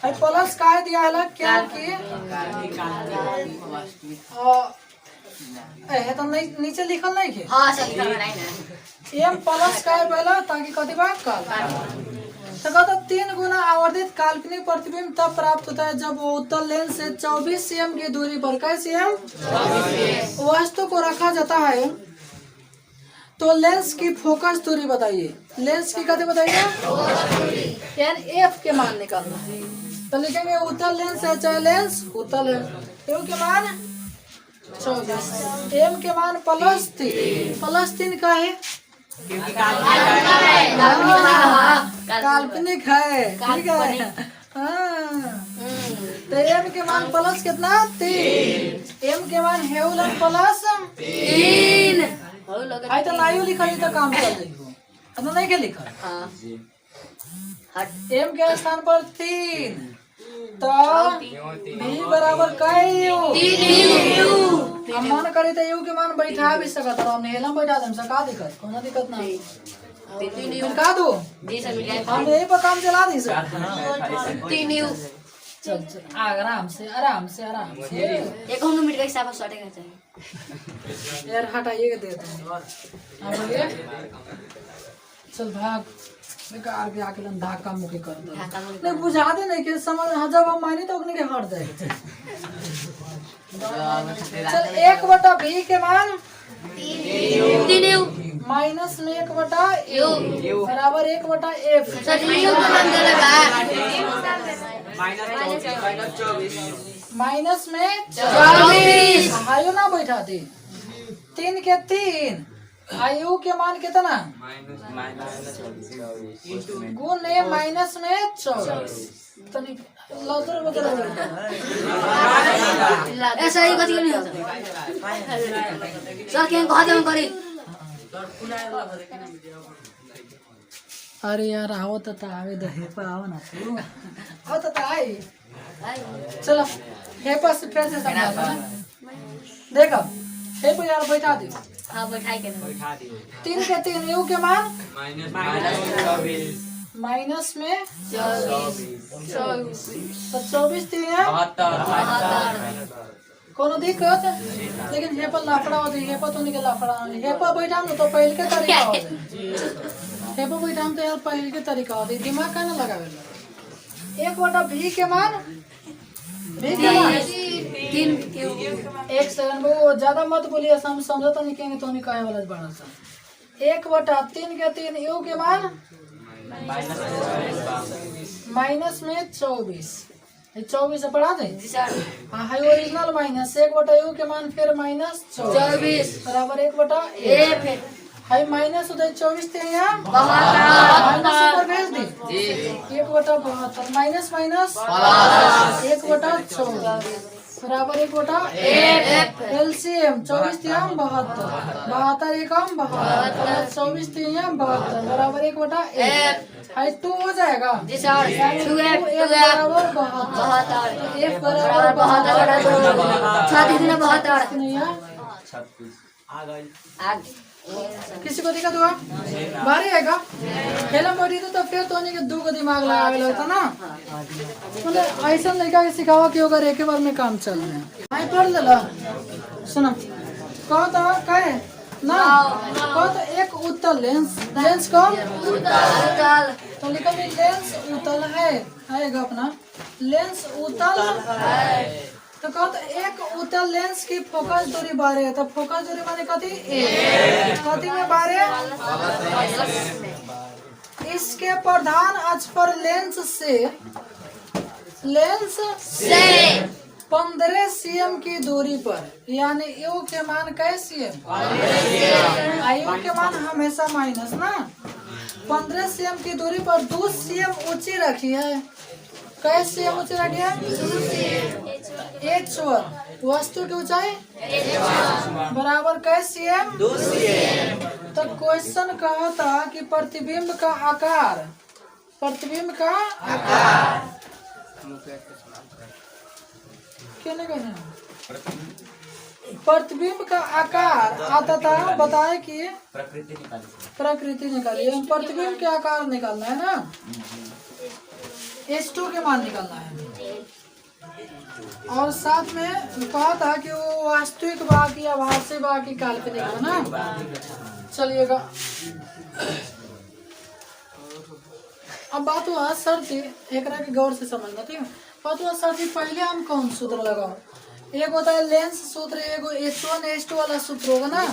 हाई प्लस का दिया है क्योंकि तो नहीं नीचे लिखल नहीं है। हाँ सही है ना। एम प्लस का पहला ताकि कथी बात काल, तो कहता 3 गुना आवर्धित काल्पनिक प्रतिबिंब तब प्राप्त होता है जब वो उत्तल लेंस से 24 cm की दूरी पर, कैसे वस्तु को रखा जाता है। तो लेंस की फोकस दूरी बताइए, लेंस की कथी बताइए? यानी एफ के मान निकालना है। तो लिखेंगे उत्तल लेंस है चाहे लेंस उत्तल है, यू के मान 24, एम के मान +3 का है, काल्पनिक है, ठीक है। हाँ, तो एम के मान प्लस कितना? 3। एम के मान हेउलन +3। आई तो नाइयो लिखा तो काम चल जाएगा, अब नहीं के लिखा। एम के स्थान पर 3, तो बी बराबर कई हम मान करी तो यू के मान बैठा भी सकत, हमने हेलम बैठा दे, का दिक्कत? कोनो दिक्कत ना, का दो हम यही पर काम चला दी सर। 3 यू चल आराम से आराम से आराम से, 1 मिनट का हिसाब से हटेगा चाहिए यार, हटाइए के देते हैं। बोलिए चल भाग, बेकार के आके धक्का मुक्की कर दो, नहीं बुझा दे नहीं कि समझ, जब हम मानी तो अपने के हट जाएगा। चल 1/b के मान 3 यू माइनस में 1/u बराबर 1/f। माइनस में 24 आयु ना बैठा दी, 3 के 3 आयु के मान कितना? गुण है माइनस में 24। ऐसा ही कथी नहीं होता सर, क्या कहा हम करी अरे यार आओ तो आवे दे हेपा आओ ना तू आओ तो आई चलो हेपा से फिर से समझा ना देखो हेपा यार बैठा दे हाँ बैठाई के 3 के 3 यू के मान माइनस माइनस में 24 तो 24 3 है 72 कोनो दिक्कत लेकिन हेपा लाफड़ा होती हेपा तो निकल लाफड़ा हेपा बैठा तो पहले के तरीका होते हेपा बैठा तो यार पहले के तरीका होती दिमाग का ना लगावे 1/v के मान v के मान 3 एक सेकंड वो ज्यादा मत बोलिए हम समझो तो नहीं कहेंगे तो नहीं कहे वाला बड़ा सा 1/3 के 3 यू के मान माइनस में 24 24 पढ़ा दे हाँ हाई ओरिजिनल माइनस 1/u के मान फिर माइनस 24 बराबर 1/a हाई माइनस उधर 24 थे यहाँ माइनस ऊपर भेज दी 1/72 माइनस माइनस 1/14 बराबर 1/a एलसीएम 24 थे हम 72 72 एक हम 72 24 थे हम 72 बराबर 1/a हाई 2 हो जाएगा जी सर 2f बराबर 72 तो f बराबर 72 नहीं है आगे किसी को दिक्कत हुआ भारी आएगा खेला मोड़ी तो फिर तो नहीं कि 2 का दिमाग लगा के लगता ना मतलब ऐसा लड़का के सिखावा कि अगर एक बार में काम चल रहे हैं आई पढ़ ले सुनो कहो तो कहे ना कहो तो एक उत्तल लेंस लेंस को तो लिखो भी लेंस उत्तल है अपना लेंस उत्तल तो कहो तो एक उत्तल लेंस की फोकस दूरी 12 है तो फोकस दूरी माने कथी कथी में 12 इसके प्रधान अक्ष पर लेंस से 15 cm की दूरी पर यानी यू के मान कै cm यू के मान हमेशा माइनस ना 15 cm की दूरी पर 2 cm ऊंची रखी है कै cm ऊंची रखी है h1 वस्तु की ऊंचाई बराबर कै cm 2 cm तो क्वेश्चन कहा था कि प्रतिबिंब का आकार क्यों नहीं कहना प्रतिबिंब का आकार आता था बताए कि प्रकृति निकालिए हम प्रतिबिंब के आकार निकालना है ना H2 के मान निकालना है और साथ में कहा था कि वो वास्तविक भाग या आभासी भाग की काल्पनिक है ना चलिएगा अब बात हुआ सर थी एक के गौर से समझना ठीक है बात हुआ सर थी पहले हम कौन सूत्र लगाओ एक होता है लेंस सूत्र एक H1 H2 वाला सूत्र होगा ना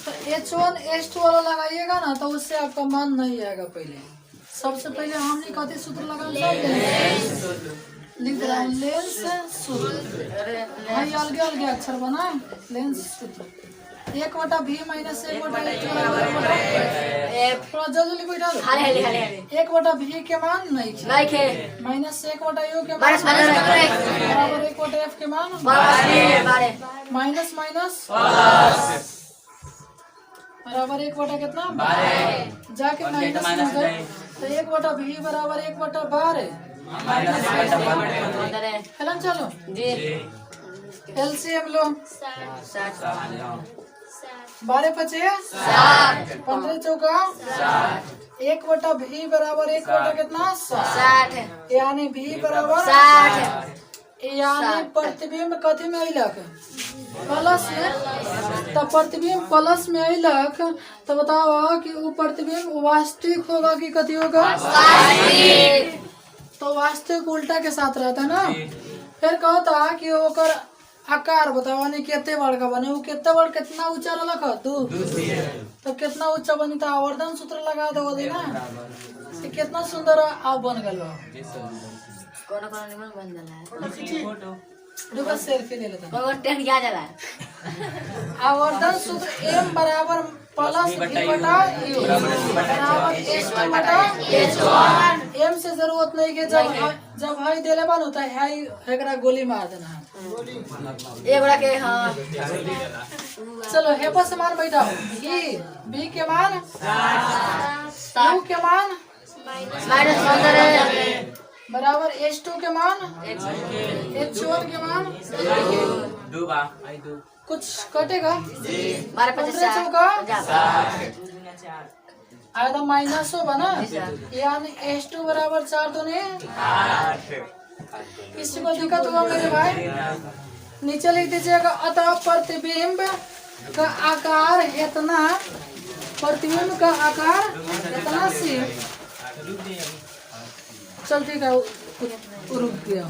तो H1 H2 वाला लगाइएगा ना तो उससे आपका मान नहीं आएगा पहले सबसे पहले हमने कहते सूत्र लगा लिख रहा है लेंस सूत्र भाई अलगे अलगे अक्षर बना लेंस सूत्र 1/v माइनस 1/h थोड़ा जल्दी बैठा दो 1/v के मान नहीं माइनस 1/u के मान बराबर 1/f के मान माइनस माइनस बराबर 1/ कितना जाके माइनस में गए तो 1/v बराबर 1/12 हेलन चलो एलसीएम लो 12 पचे 15 चौका 1/v बराबर 1/ कितना 60 यानी v बराबर 60 यानी प्रतिबिंब कथी में अइलक प्लस में तो प्रतिबिंब प्लस में अइलक तो बताओ कि वो प्रतिबिंब वास्तविक होगा कि कथी होगा तो वास्तविक उल्टा के साथ रहता है ना फिर कहता कि ओकर आकार बताओ नहीं कितने बड़ का बने वो कितना बड़ कितना ऊंचा रख तू तो कितना ऊंचा बनी तो आवर्धन सूत्र लगा दो ना तो कितना सुंदर आप बन गए रुको सेल्फी ले लेता आवर्धन सूत्र m बराबर प्लस V बटा U बराबर H1 बटा H1। M से जरूरत नहीं के जब हाई देले बन होता है हाई एकरा गोली मार देना है। एक बड़ा के हाँ चलो हे पर समान बैठाओ B के मान U के मान -15 बराबर H2 के मान H1 के मान डूबा कुछ कटेगा 12 चौका आया था माइनस हो बना यानी H2 बराबर 4 तो नहीं किसी को दिक्कत हुआ मेरे भाई नीचे लिख दीजिएगा अतः प्रतिबिंब का आकार इतना प्रतिबिंब का आकार इतना सी चल ठीक है रुक गया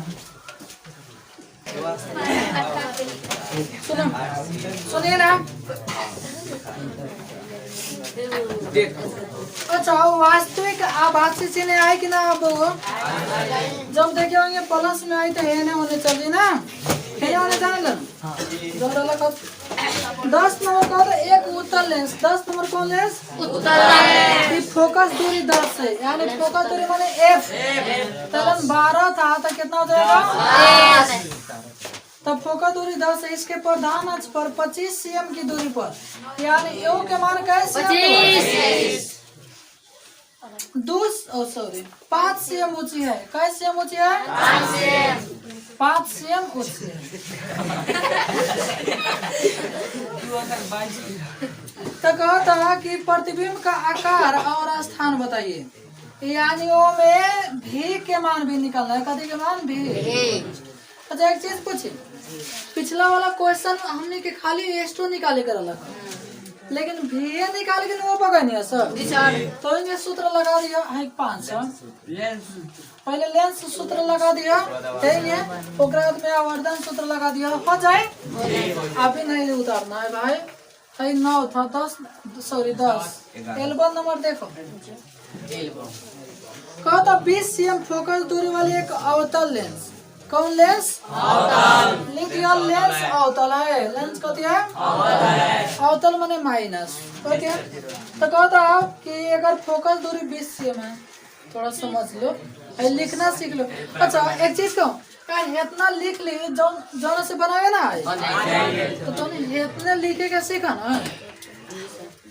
सुनिए ना अच्छा वास्तविक आभासी चिन्ह आए कि ना आप जब देखे होंगे प्लस में आई तो है ना होने चाहिए ना है ना होने जाने लगा 10 नंबर का तो एक उत्तल लेंस 10 नंबर कौन लेंस उत्तल लेंस फोकस दूरी 10 है यानी फोकस दूरी माने F तलन 12 था तो कितना हो जाएगा तब फोकस दूरी 10 है इसके प्रधान अक्ष पर 25 cm की दूरी पर यानी U के मान कैसे 5 cm ऊंची है कैसे cm ऊंची है 5 cm ऊंची है तो कहता कि प्रतिबिंब का आकार और स्थान बताइए यानी वो में भी के मान भी निकालना है कभी के मान भी अच्छा एक चीज पूछे पिछला वाला क्वेश्चन हमने के खाली H2 निकाले कर अलग लेकिन भी निकाल के वो पका नहीं है सर तो इनके सूत्र लगा दिया है 5 पहले लेंस सूत्र लगा दिया है ओकराद में आवर्धन सूत्र लगा दिया हो जाए अभी नहीं उतारना है भाई है 9 था 10 11 नंबर देखो कहता 20 cm फोकस दूरी वाली एक अवतल लेंस कौन लेंस लिख दिया लेंस अवतल है लेंस कथी है अवतल माने माइनस ओके तो कहता कि अगर फोकस दूरी 20 cm है थोड़ा समझ लो लिखना सीख लो अच्छा एक चीज कहूँ इतना लिख ली जो से बनावे ना तो तुम इतने लिखे के सीखा ना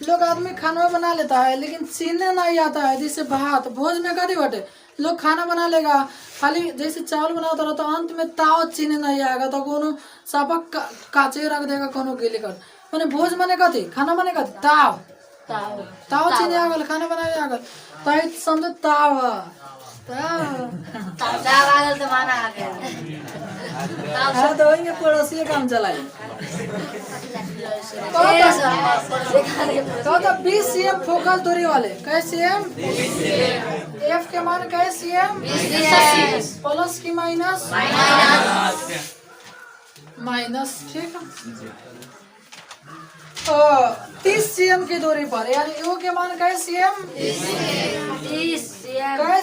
लोग आदमी खाना बना लेता है लेकिन सीखने नहीं आता है जैसे भात भोज में कभी बटे लोग खाना बना लेगा खाली जैसे चावल बनाता रहा तो अंत में ताव चीने नहीं आएगा तो कोनो सापा काचे रख देगा कोनो गीले कर मैंने भोज माने कथी खाना माने कथी ताव ताव चीने आ गल खाना बनाए आ गल तो समझो ताव तो वही पड़ोसी काम चलाए तो 20 cm फोकस दूरी वाले कैसे F के मान कैसे प्लस की माइनस ठीक है 30 cm की दूरी पर यानी U के मान कैसे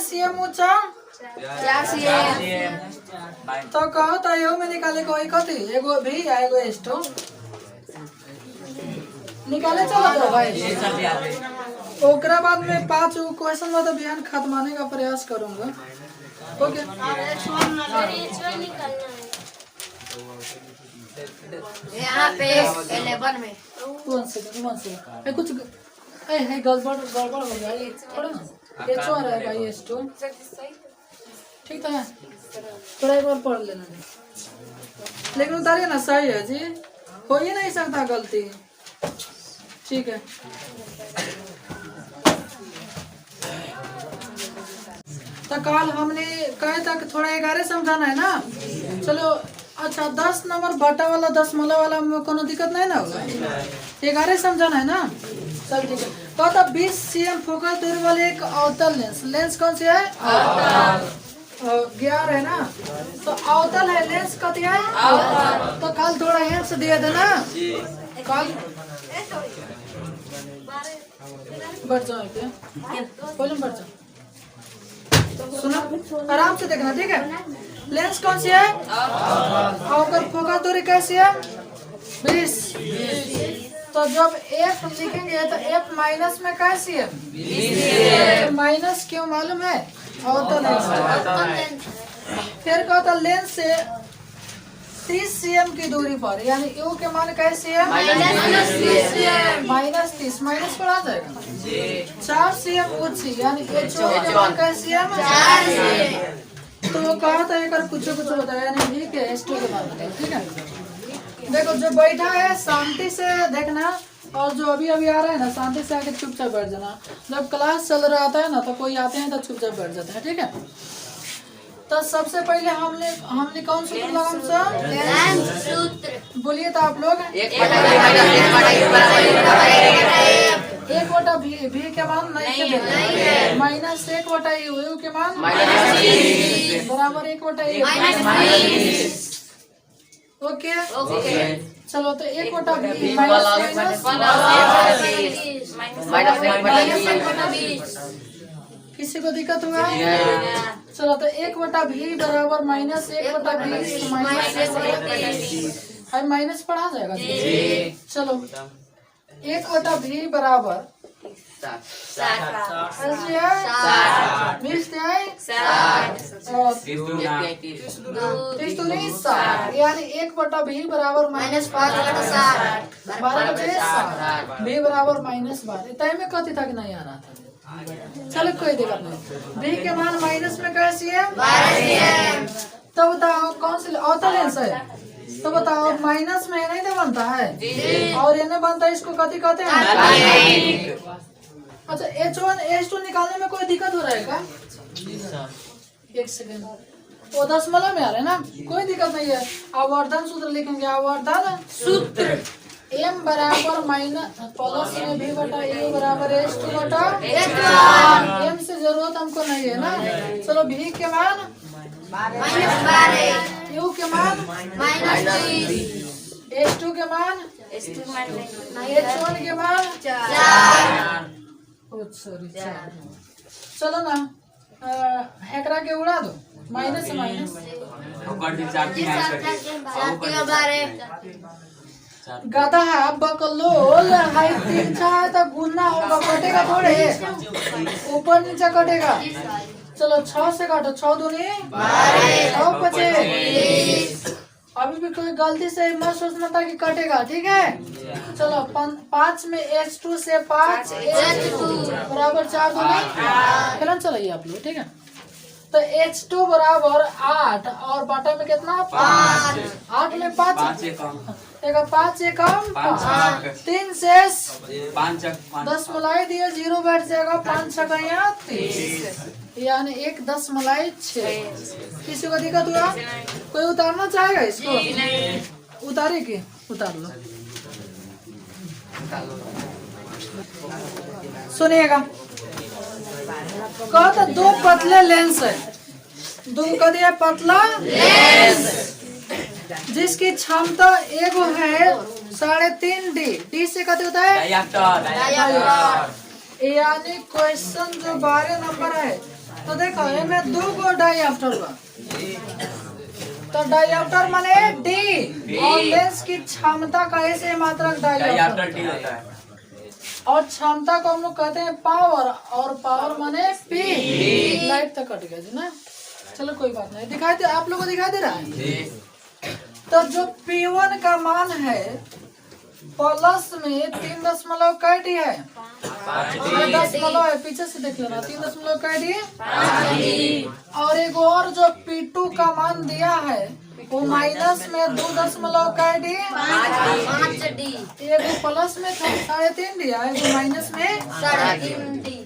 cm ऊंचा 4 cm तो कहो तो यू में निकाले कोई कथी एगो भी एगो H2 निकाले चलो तो भाई ओकरा बाद में 5 क्वेश्चन में तो बयान खत्माने का प्रयास करूंगा ओके यहाँ पे 11 में वन सेकंड कुछ है गड़बड़ हो गया ये थोड़ा ना ये चोर है भाई H2 ठीक है थोड़ा एक बार पढ़ लेना लेकिन उतारिए ना सही है जी हो ही नहीं सकता गलती ठीक है तो कल हमने कहे था कि थोड़ा 11 समझाना है ना चलो अच्छा 10 नंबर बटा वाला 10 मला वाला में कोनो दिक्कत नहीं ना होगा 11 समझाना है ना चल ठीक है तो 20 cm फोकस दूरी वाले एक अवतल लेंस कौन सी है अवतल 11 है ना तो अवतल है लेंस कथी है तो कल थोड़ा हिंट्स दिए देना कल बढ़ जाओ बोलो बढ़ जाओ सुनो आराम से देखना ठीक है लेंस कौन सी है और फोकस दूरी कैसी है 20 तो जब एफ लिखेंगे तो एफ माइनस में क्या सीएम, माइनस क्यों मालूम है, अवतल लेंस। फिर क्या होता लेंस से 30 सीएम की दूरी पर, यानी यू के मान कैसे है -30, माइनस पर आ जाएगा 4 सीएम ऊंची, यानी एचओ के मान कैसे है। तो कहा था एक कुछ बताया, यानी भी के एच2 के मान बताया। ठीक है, देखो जो बैठा है शांति से देखना, और जो अभी अभी आ रहा है ना शांति से आके चुपचाप बैठ जाना। जब क्लास चल रहा आता है ना तो कोई आते हैं तो चुपचाप बैठ जाते हैं। ठीक है, तो सबसे पहले हमने कौन सूत्र लगाम सूत्र बोलिए तो आप लोग, 1/v भी के मान नहीं है, -1/u के मान बराबर 1/u। ओके, चलो तो 1/v किसी को दिक्कत हुआ? चलो तो 1/v बराबर -1/20 माइनस पढ़ा जाएगा। चलो 1/v बराबर 60, यानी 1/v बराबर -5/60, v बराबर -12। तय में कथी तक नहीं आ रहा था, चलो कोई दिक्कत नहीं। v के मान माइनस में कैसी है, तो बताओ कौन सी अवतल लेंस है, तो बताओ माइनस में नहीं तो बनता है और इन्हें बनता है, इसको कथी कहते हैं। अच्छा H1 H2 निकालने में कोई दिक्कत हो रहा है क्या? एक सेकेंड, वो दशमलव में आ रहा है ना, कोई दिक्कत नहीं है। आवर्धन सूत्र लिखेंगे, आवर्धन सूत्र m बराबर माइनस प्लस में v बटा u बराबर h2 बटा m से जरूरत हमको नहीं है ना। चलो v के मान -12, u के मान -20, h2 के मान h1 के मान 4। सॉरी, चलो ना एकरा के उड़ा दो, माइनस से माइनस गधा है बकलोल हाई 3 चाहे तो गुना होगा, कटेगा थोड़े, ऊपर नीचे कटेगा। चलो 6 से काटो, 6 दूनी 12, 6 बचे। अभी भी कोई गलती से मत सोचना था कि कटेगा। ठीक है, चलो 5 में H2 से 5 H2 बराबर 4 दूनी फिर चलाइए आप लोग। ठीक है, तो H2 बराबर 8 और बटा में कितना 5, 8 में 5 एक कम 3 शेष 10 मलाई दिए 0 बैठ जाएगा, 5 छक्का 30, यानी 1 10 मलाई 6। किसी को दिक्कत हुआ? कोई उतारना चाहेगा इसको? उतारे की उतार लो। सुनिएगा, कहता 2 पतले लेंस है, 2 का दिया पतला लेंस जिसकी क्षमता एगो है 3.5D, D से कहते होता है यानी क्वेश्चन जो 12 नंबर है, तो देखो इनमें 2 गो डायऑप्टर बा, तो डायऑप्टर माने D और लेंस की क्षमता कहे से मात्रक डायऑप्टर होता है, और क्षमता को हम लोग कहते हैं पावर, और पावर माने P। लाइट तक कट गया जी ना, चलो कोई बात नहीं, दिखाई दे आप लोगों को, दिखाई दे रहा है। तो जो P1 का मान है प्लस में 3.5 है, 10 है, पीछे से देख लेना, 3.5 है। और एक और जो P2 का मान दिया है वो माइनस में 2.5 एक प्लस में 3.5 दिया है, एक माइनस में 3.5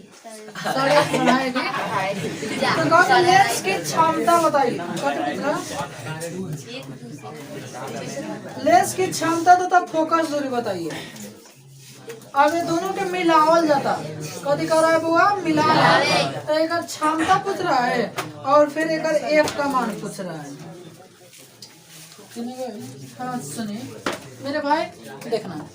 तो लेंस की क्षमता बताइए, लेंस की क्षमता तथा फोकस दूरी बताइए। अब ये दोनों के मिलावल जाता, कभी कर रहा है बुआ मिला, तो एक क्षमता पूछ रहा है और फिर एक F का मान पूछ रहा है। हाँ सुनिए मेरे भाई, देखना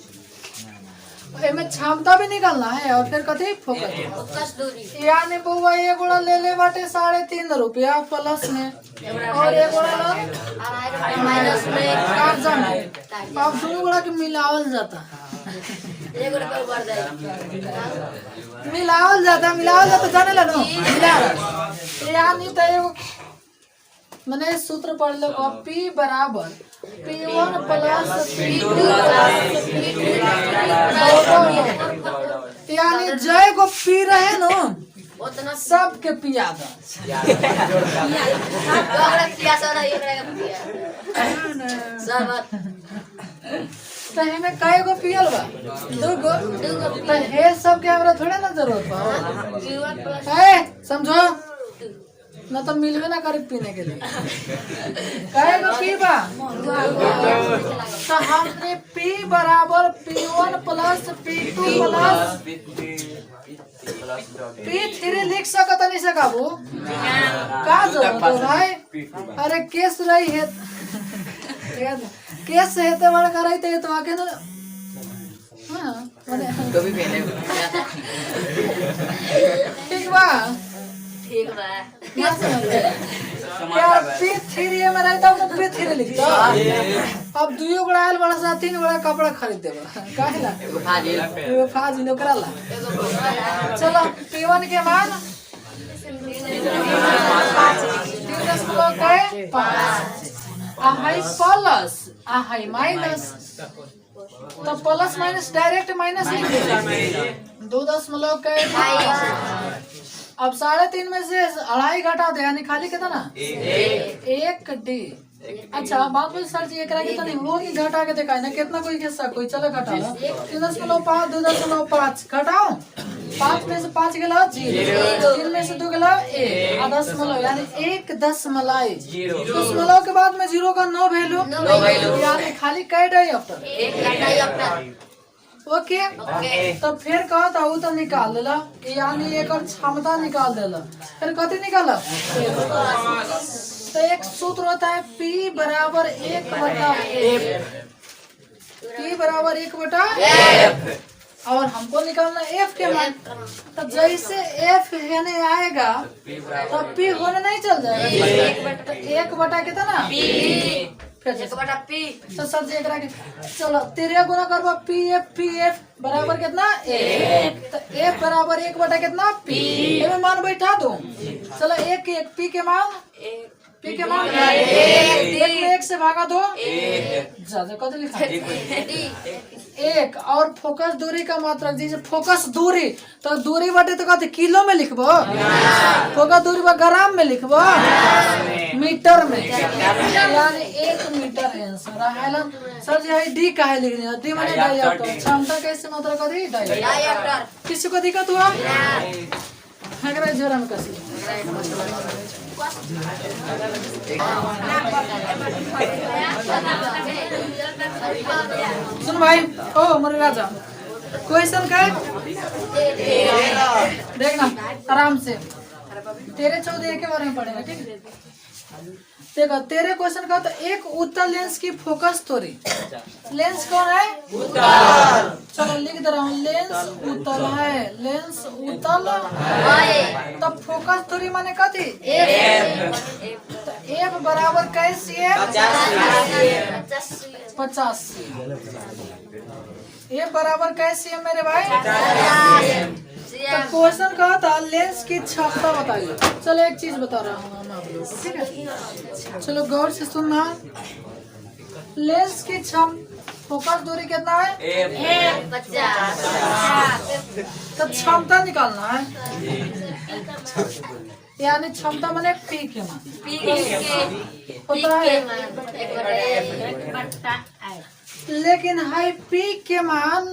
में क्षमता भी निकालना है और फिर कथी फोकस दूरी, यानी बुआ ये गोड़ा ले ले बाटे 3.5 रुपया प्लस में, और ये गोड़ा माइनस में काट जाना। अब दोनों गोड़ा के मिलावल जाता, एगो रुपया बढ़ जाए मिलावल जाता जाने ला नो मिला यानी तो एगो मने सूत्र पढ़ लो P बराबर P1 प्लस P2 यानी जय को पी रहे नो उतना सबके पिया दो पिया सारा एक रहेगा पिया सब तो हमें कई गो पियल बा दो गो तो हे सब के हमरा थोड़ा ना जरूरत बा है समझो ना तो मिलवे ना करे पीने के लिए कई गो पीबा तो हमने P बराबर P1 plus P2 plus P3 लिख सकत नहीं सकाबू का जरूरत है भाई अरे केस रही है केस हेते बड़ कराई ते तो आके ना हां माने कभी पहले ठीक बा यार P3 में रहता तो P3 लिखता अब दुइयो गोड़ा आयल बड़ा सा तीन गोड़ा कपड़ा खरीद देबा काहे ला एगो फाजिल ओकरा ला चलो P1 के मान 3.5 आ हाई प्लस आ हाई माइनस तो प्लस माइनस डायरेक्ट माइनस लिख दे 2.5 अब 3.5 में से 2.5 घटा दे यानी खाली कितना 1 डी अच्छा बात बोल सर जी एकरा कितना नहीं वो नहीं घटा के दिखाई ना कितना कोई हिस्सा कोई चलो घटा लो 3.5 2.5 घटाओ 5 में से 5 गेला 0 3 में से 2 गेला 1 दशमलव यानी 1.0 के बाद में 0 का नो वैल्यू यानी खाली कै डाइऑप्टर ओके तो फिर कहा था वो तो निकाल देला यानी एक क्षमता निकाल देला फिर कथी निकाला तो एक सूत्र होता है P बराबर 1/F P बराबर 1/F और हमको निकालना F के मान तो जैसे F यानी आएगा तो P होने नहीं चल जाएगा 1/, कितना फिर तो सर जी एकरा के चलो 13 गुना करबो PF बराबर कितना 1 तो F बराबर 1/, कितना P में मान बैठा दो चलो 1 P के मान 1 से भागा दो ज्यादा कद लिखा 1 और फोकस दूरी का मात्रा जैसे फोकस दूरी तो दूरी बटे तो कहते किलो में लिखबो फोकस दूरी बा ग्राम में लिखबो मीटर में यानी 1 मीटर आंसर है सर जी है डी काहे लिख दिया डी माने डाइऑप्टर क्षमता कैसे मात्रा कदी डाइऑप्टर किसी को दिक्कत हुआ अगर जोरा में कसी सुन भाई ओ मोरे राजा क्वेश्चन का देखना आराम से 13-14 के बारे में पढ़ेगा ठीक है देखो तेरे क्वेश्चन का तो एक उत्तल लेंस की फोकस थ्योरी लेंस कौन है उत्तल चलो लिख दे रहा हूँ लेंस उत्तल है लेंस उत्तल तब फोकस थ्योरी माने कथी तो F बराबर कैसे 50 F बराबर कैसे है मेरे भाई तो क्वेश्चन कहा था लेंस की क्षमता बताइए चलो एक चीज बता रहा हूँ हम आप लोगों को ठीक है चलो गौर से सुनना लेंस की फोकस दूरी कितना है 50 तो क्षमता निकालना है यानी क्षमता माने P के मान होता है लेकिन हाई P के मान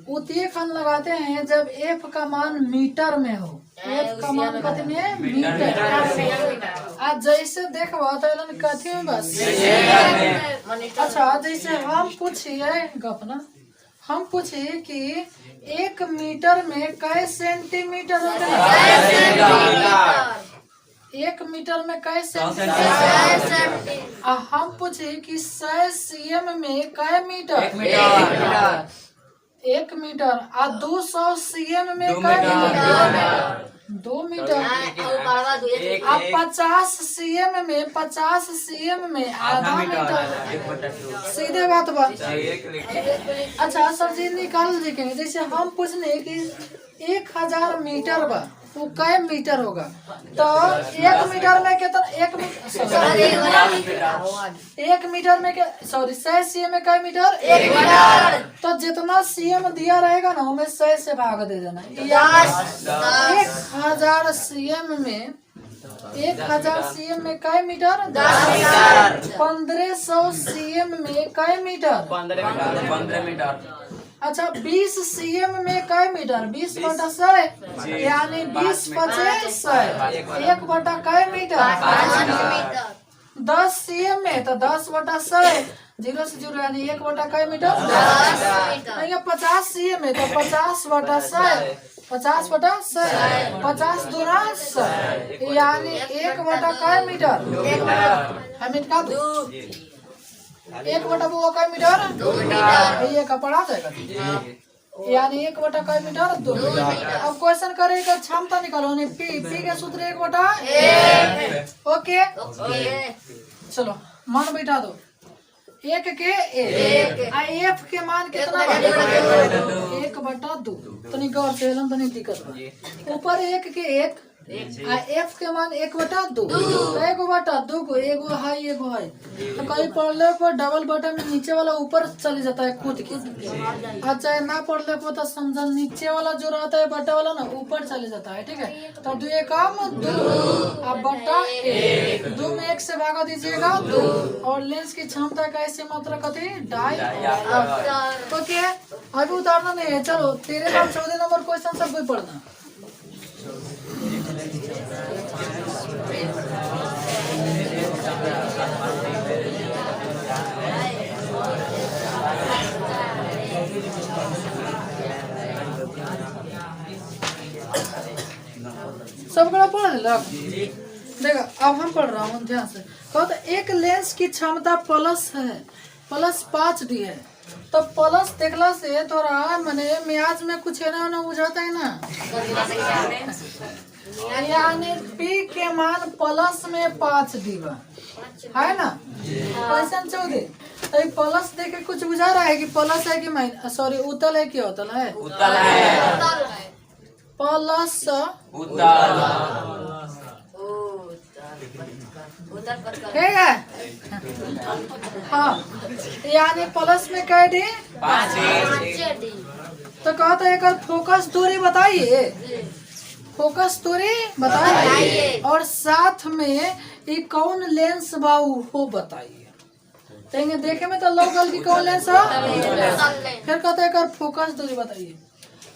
उतने खन लगाते हैं जब F का मान मीटर में हो F का मान कथी में मीटर आज जैसे देखो तो कथी में बस अच्छा जैसे हम पूछिए गपना हम पूछिए कि 1 मीटर में कै सेंटीमीटर होता है 1 मीटर में कै सेंटीमीटर हम पूछे कि 100 cm में कै मीटर 1 मीटर 200 cm में कै मीटर 2 मीटर। बढ़वा दो एक अब 50 cm में 50 cm में आधा मीटर। 1/2 सीधे बात बा। एक लिखे अच्छा सर जी निकाल देखेंगे। जैसे हम पूछने कि 1000 मीटर बा वो कै मीटर होगा, तो 1 मीटर में कितना 1 मीटर में क्या सॉरी 100 cm में कै मीटर 1 मीटर। तो जितना cm दिया रहेगा ना हमें 100 से भाग दे देना। 1000 cm में 1000 cm में कै मीटर 10 मीटर। 1500 cm में कै मीटर 15 मीटर। अच्छा 20 cm में कै मीटर 20/100 यानी 20/100 1/1 कै मीटर। 10 cm में तो 10/100 0 से 0 यानी 1/1 कै मीटर 10। 50 cm में तो 50/100 50/100 50 दूना 100 यानी 1/1 कै मीटर हम इनका 1/2 वो कै मीटर 2 मीटर। ये कपड़ा जाएगा यानी 1/2 कै मीटर 2 मीटर। अब क्वेश्चन करेगा क्षमता निकालो नहीं पी के सूत्र 1/1 ओके। चलो मान बैठा दो 1 के 1 एफ के मान कितना 1/2 तनी गौर से हम तनी दिक्कत बा। ऊपर 1 के 1 एफ के मान 1/2 1/2 को एगो हाई एगो हाई। तो कहीं पढ़ले पर डबल बटन में नीचे वाला ऊपर चले जाता है कूद के। अच्छा ना पढ़ले पर तो समझा नीचे वाला जो रहता है बटा वाला ना ऊपर चले जाता है। ठीक है तो 2 एकम 2 अब बटा 1 2 में 1 से भागा दीजिएगा 2 और लेंस की क्षमता का ऐसे मात्रा कथी 2.5। ओके अभी उतारना नहीं है। चलो 13 और 14 नंबर क्वेश्चन सब कोई पढ़ना। सब बड़ा पढ़ लग देखो अब हम पढ़ रहा हूँ ध्यान से। कहो तो एक लेंस की क्षमता प्लस है +5D है। तो प्लस देखला से थोड़ा मने म्याज में कुछ है ना बुझाता है ना यानी पी के मान प्लस में 5D बा है ना क्वेश्चन 14। तो प्लस देखे कुछ बुझा रहा है कि प्लस है कि माइनस सॉरी उतल है कि अतल है उतल है प्लस उतल ठीक है। हाँ यानी प्लस में कै डी 5 तो कहता है एक फोकस दूरी बताइए फोकस दूरी बताइए और साथ में ये कौन लेंस बा हो बताइए। तो देखे में तो लोकल की कौन लेंस है। फिर कहता है एक फोकस दूरी बताइए।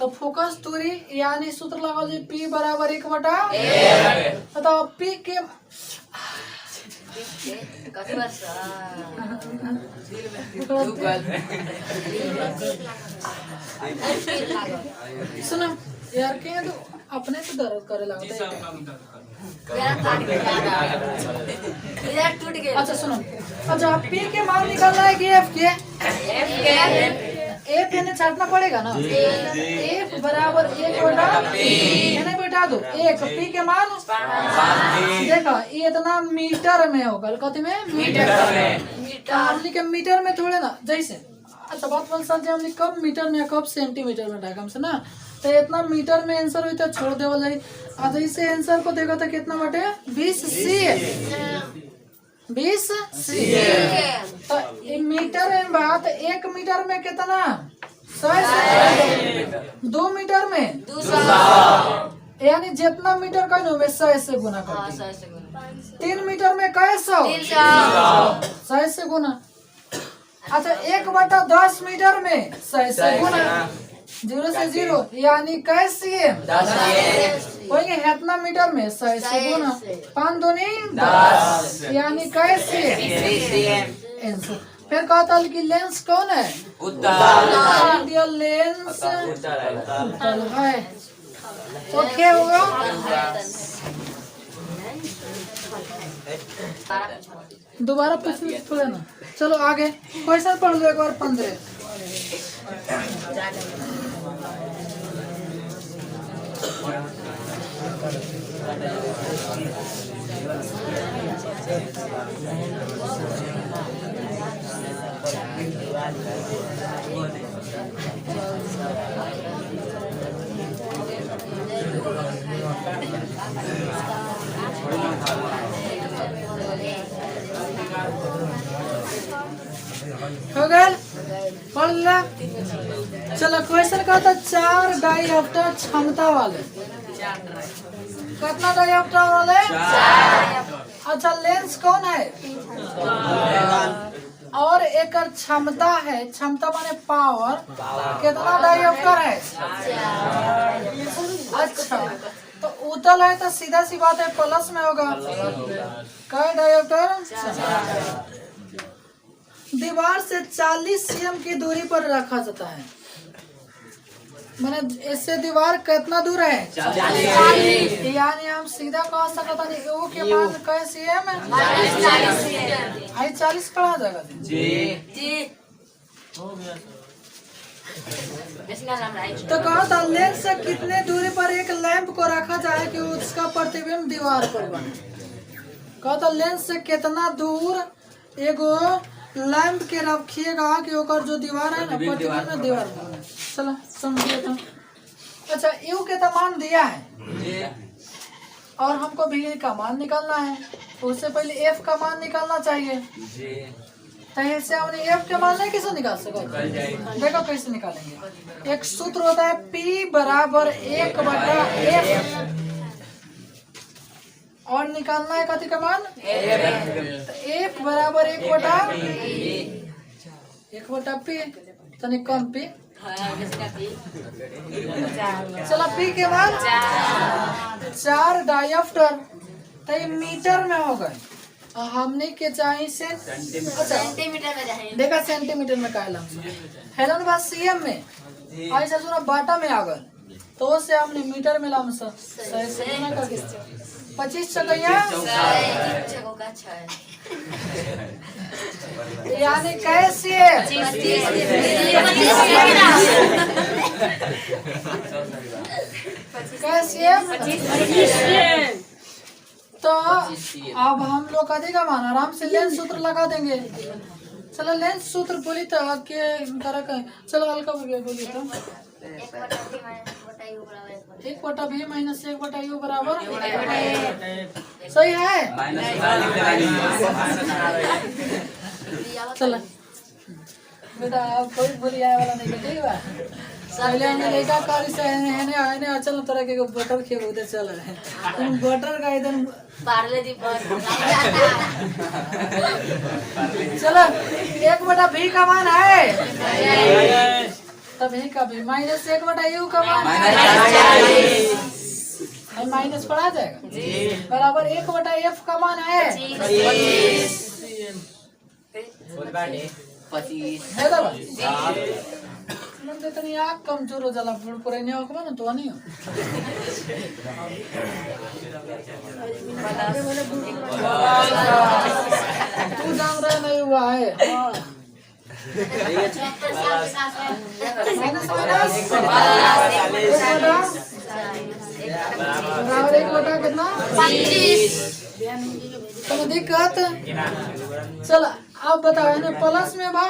तो फोकस दूरी यानी सूत्र लगा जी P बराबर 1/1 तो P के सुनो यार के तो अपने से दर्द करे लगता है। अच्छा सुनो अच्छा P के मान निकालना है कि F के एफ यानी छाटना पड़ेगा ना एफ बराबर 1/P बैठा दो 1 पी के मान देखो ये इतना मीटर में होगा कथी में मीटर में हमने के मीटर में थोड़े ना जैसे अच्छा बात बोल सकते हमने कब मीटर में कब सेंटीमीटर में डायग्राम से ना तो इतना मीटर में आंसर हुई तो छोड़ देवल जाए। आज इसे आंसर को देखो तो कितना बटे 20 सी 20 सी। तो मीटर में बात 1 मीटर में कितना 100 2 मीटर में 200 यानी जितना मीटर का 100 से गुना करते 3 मीटर में कैसे 100 से गुना। अच्छा 1/10 मीटर में 100 से गुना 0 से 0 यानी कैसे होंगे इतना मीटर में 100 से गुना 5 दूनी 10 यानी कैसे। फिर कहता कि लेंस कौन है उत्तल लेंस उत्तल है। ओके होगा दोबारा पूछ थोड़ा ना। चलो आगे क्वेश्चन पढ़ लो एक बार 15 15 हो गए पढ़ ला। चलो क्वेश्चन का था 4 डाइऑप्टर क्षमता वाले। कितना डाइऑप्टर वाले? 4। अच्छा लेंस कौन है? और एक क्षमता है, क्षमता माने पावर। कितना डाइऑप्टर है? 4। अच्छा तो उतल है तो सीधा सी बात है प्लस में होगा। क्या डाइऑप्टर? 4। दीवार से 40 cm की दूरी पर रखा जाता है। मैंने इससे दीवार कितना दूर है? 40। यानी हम सीधा कह सकते हैं यू के मान कैसे cm है? 40 कहाँ जगह जी। तो कहा था लेंस से कितने दूरी पर एक लैंप को रखा जाए कि उसका प्रतिबिंब दीवार पर बने। कहा था लेंस से कितना दूर एगो लैंप के रखिएगा कि ओकर जो दीवार है ना प्रतिबिंब में दीवार बने। चलो समझिए तो। अच्छा यू के तो मान दिया है और हमको भी का मान निकालना है। उससे पहले एफ का मान निकालना चाहिए। तो इससे हमने एफ के मान नहीं कैसे निकाल सको? देखो कैसे निकालेंगे। एक सूत्र होता है P बराबर 1/f और निकालना है कथी का मान? F बराबर 1/P तनिक कम P। चलो P के मान 4 डाइऑप्टर तो मीटर में हो गए। हमने के चाहिए सेंटीमीटर में जाए। देखा सेंटीमीटर में कहला हेलन बस सीएम में ऐसा सुना बाटा में आ गए तो से हमने मीटर में लाम सर सही ना करके 25 छकैया यानी कैसे कैसे तो अब हम लोग कथी का मान आराम से लेंस सूत्र लगा देंगे। चलो लेंस सूत्र बोली तो के तरह का। चलो हल्का बोलिए तो 1/v माइनस 1/u बराबर सही है। चलो बेटा अब कोई बोली आए वाला नहीं ठीक बा। पहले हमने लेका कारी से है ने अचल तरह के बटर खे उधर चल रहे हैं। तुम बटर का इधर पार्ले जी पर चलो 1/v का मान है तब v का भी माइनस 1/u का मान माइनस पर आ जाएगा बराबर 1/f का मान है 25 है ना। तो नहीं आग कमजोर हो जाला पूरा नहीं होगा ना तो नहीं हो। तू जान रहा नहीं हुआ है कितना 25 तो दिक्कत। चल आप बताओ ना प्लस में बा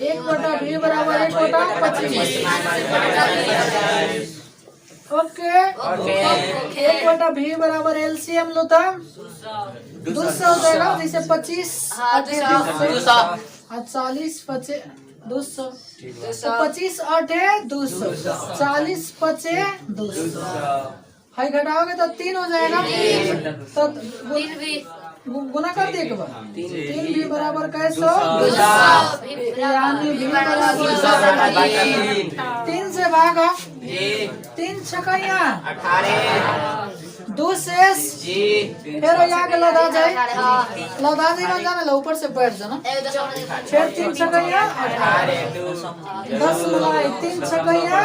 1/v बराबर 1/25 ओके 1/v बराबर एलसीएम लो तो 200 हो जाएगा। जैसे 25 40 200 तो 25 8 200 40 5 200 हाई घटाओगे तो 3 हो जाएगा। तो गुना कर दिए के बाद 3 भी बराबर कैसे यानी भी बराबर 3 से भागा 3 छकैया 2 शेष फिर यहाँ के लदा जाए बन जाना ला ऊपर से बैठ जाना फिर 3 छकैया 10 मिलाई 3 छकैया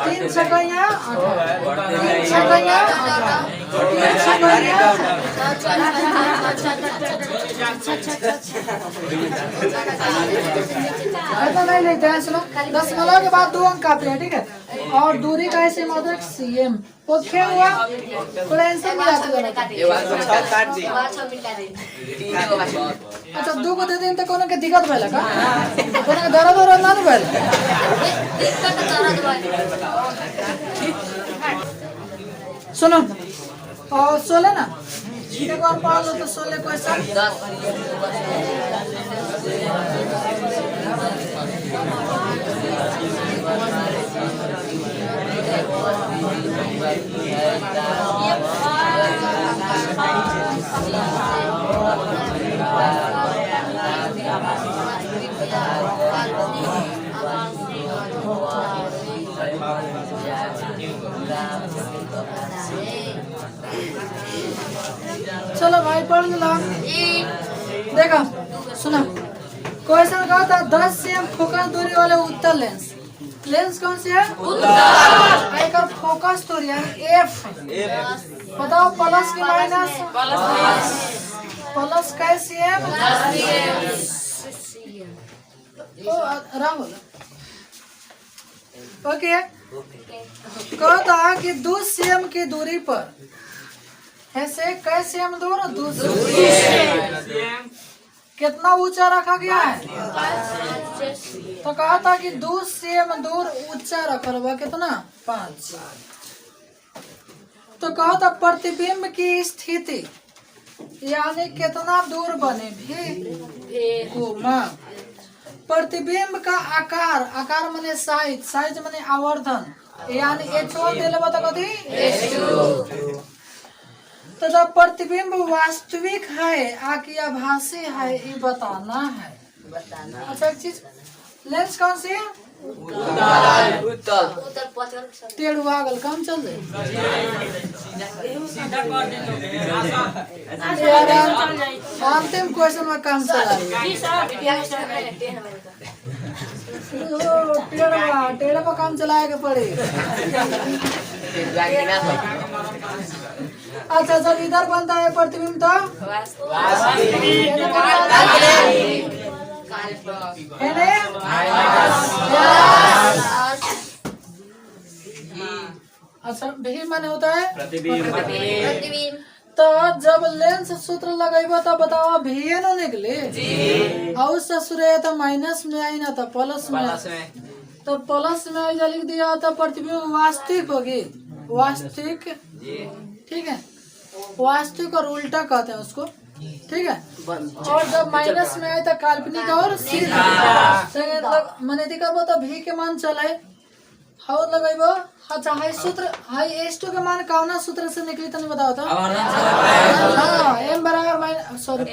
3 छकैया 3 छकैया 3 छकैया ऐसा नहीं लेते हैं, सुनो 10 के बाद 2 अंक काफी है, ठीक है। और दूरी का ऐसे मतलब सीएम ओके हुआ, थोड़ा आंसर मिला दो। अच्छा 2 को दे दें तो कोनो के दिक्कत भइला का, कोनो के दर्द और ना भइल। सुनो और 16 ना, एक बार पढ़ लो तो 16 क्वेश्चन। चलो भाई पढ़ लो। देखो सुनो, क्वेश्चन कहा था 10 cm फोकस दूरी वाले उत्तल लेंस। लेंस कौन सी है? उत्तल। एक और फोकस दूरी है एफ। बताओ प्लस की माइनस? प्लस कैसी है? राहुल ओके। कहा था कि 2 cm की दूरी पर ऐसे कैसे हम दूर 2 कितना ऊंचा रखा गया है? तो कहा था कि 2 cm दूर ऊंचा रखा हुआ कितना 5। तो कहा था प्रतिबिंब की स्थिति यानी कितना दूर बने भी घूमा। प्रतिबिंब का आकार, आकार माने साइज, साइज माने आवर्धन, यानी H1 दिले बता कथी तो जब प्रतिबिंब वास्तविक है आकि आभासी है ये बताना है। अच्छा एक चीज, लेंस कौन सी है? टेढ़ुआ गल काम चल रहे अंतिम क्वेश्चन में काम चला टेढ़ा पर काम चलाए के पड़े। अच्छा जब इधर बनता है प्रतिबिंब तो अच्छा भी माने होता है प्रतिबिंब। तो जब लेंस सूत्र लगाइबा तो बताओ भी न निकले और ससुर तो माइनस में आई ना तो प्लस में, तो प्लस में आई लिख दिया तो प्रतिबिंब वास्तविक होगी, वास्तविक ठीक है, वास्तविक और उल्टा कहते हैं उसको, ठीक है। और जब माइनस में आए तो काल्पनिक और सीधा मने दिखाबो तो भी के मान चले हाउ लगाइबो। अच्छा हाई सूत्र हाई H2 के मान कौना सूत्र से निकली तने बताओ तो। हां m बराबर माइनस सॉरी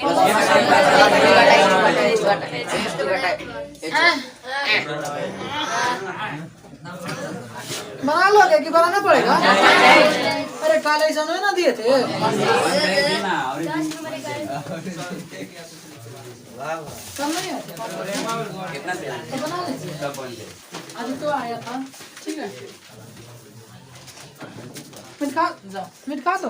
बना लोगे कि बनाना पड़ेगा? अरे काल ऐसा नहीं ना दिए थे। कम नहीं है कितना दे तो बना लीजिए। सब बन गए। आज तो आया था, ठीक है। मिट खा जाओ, मिट खा दो।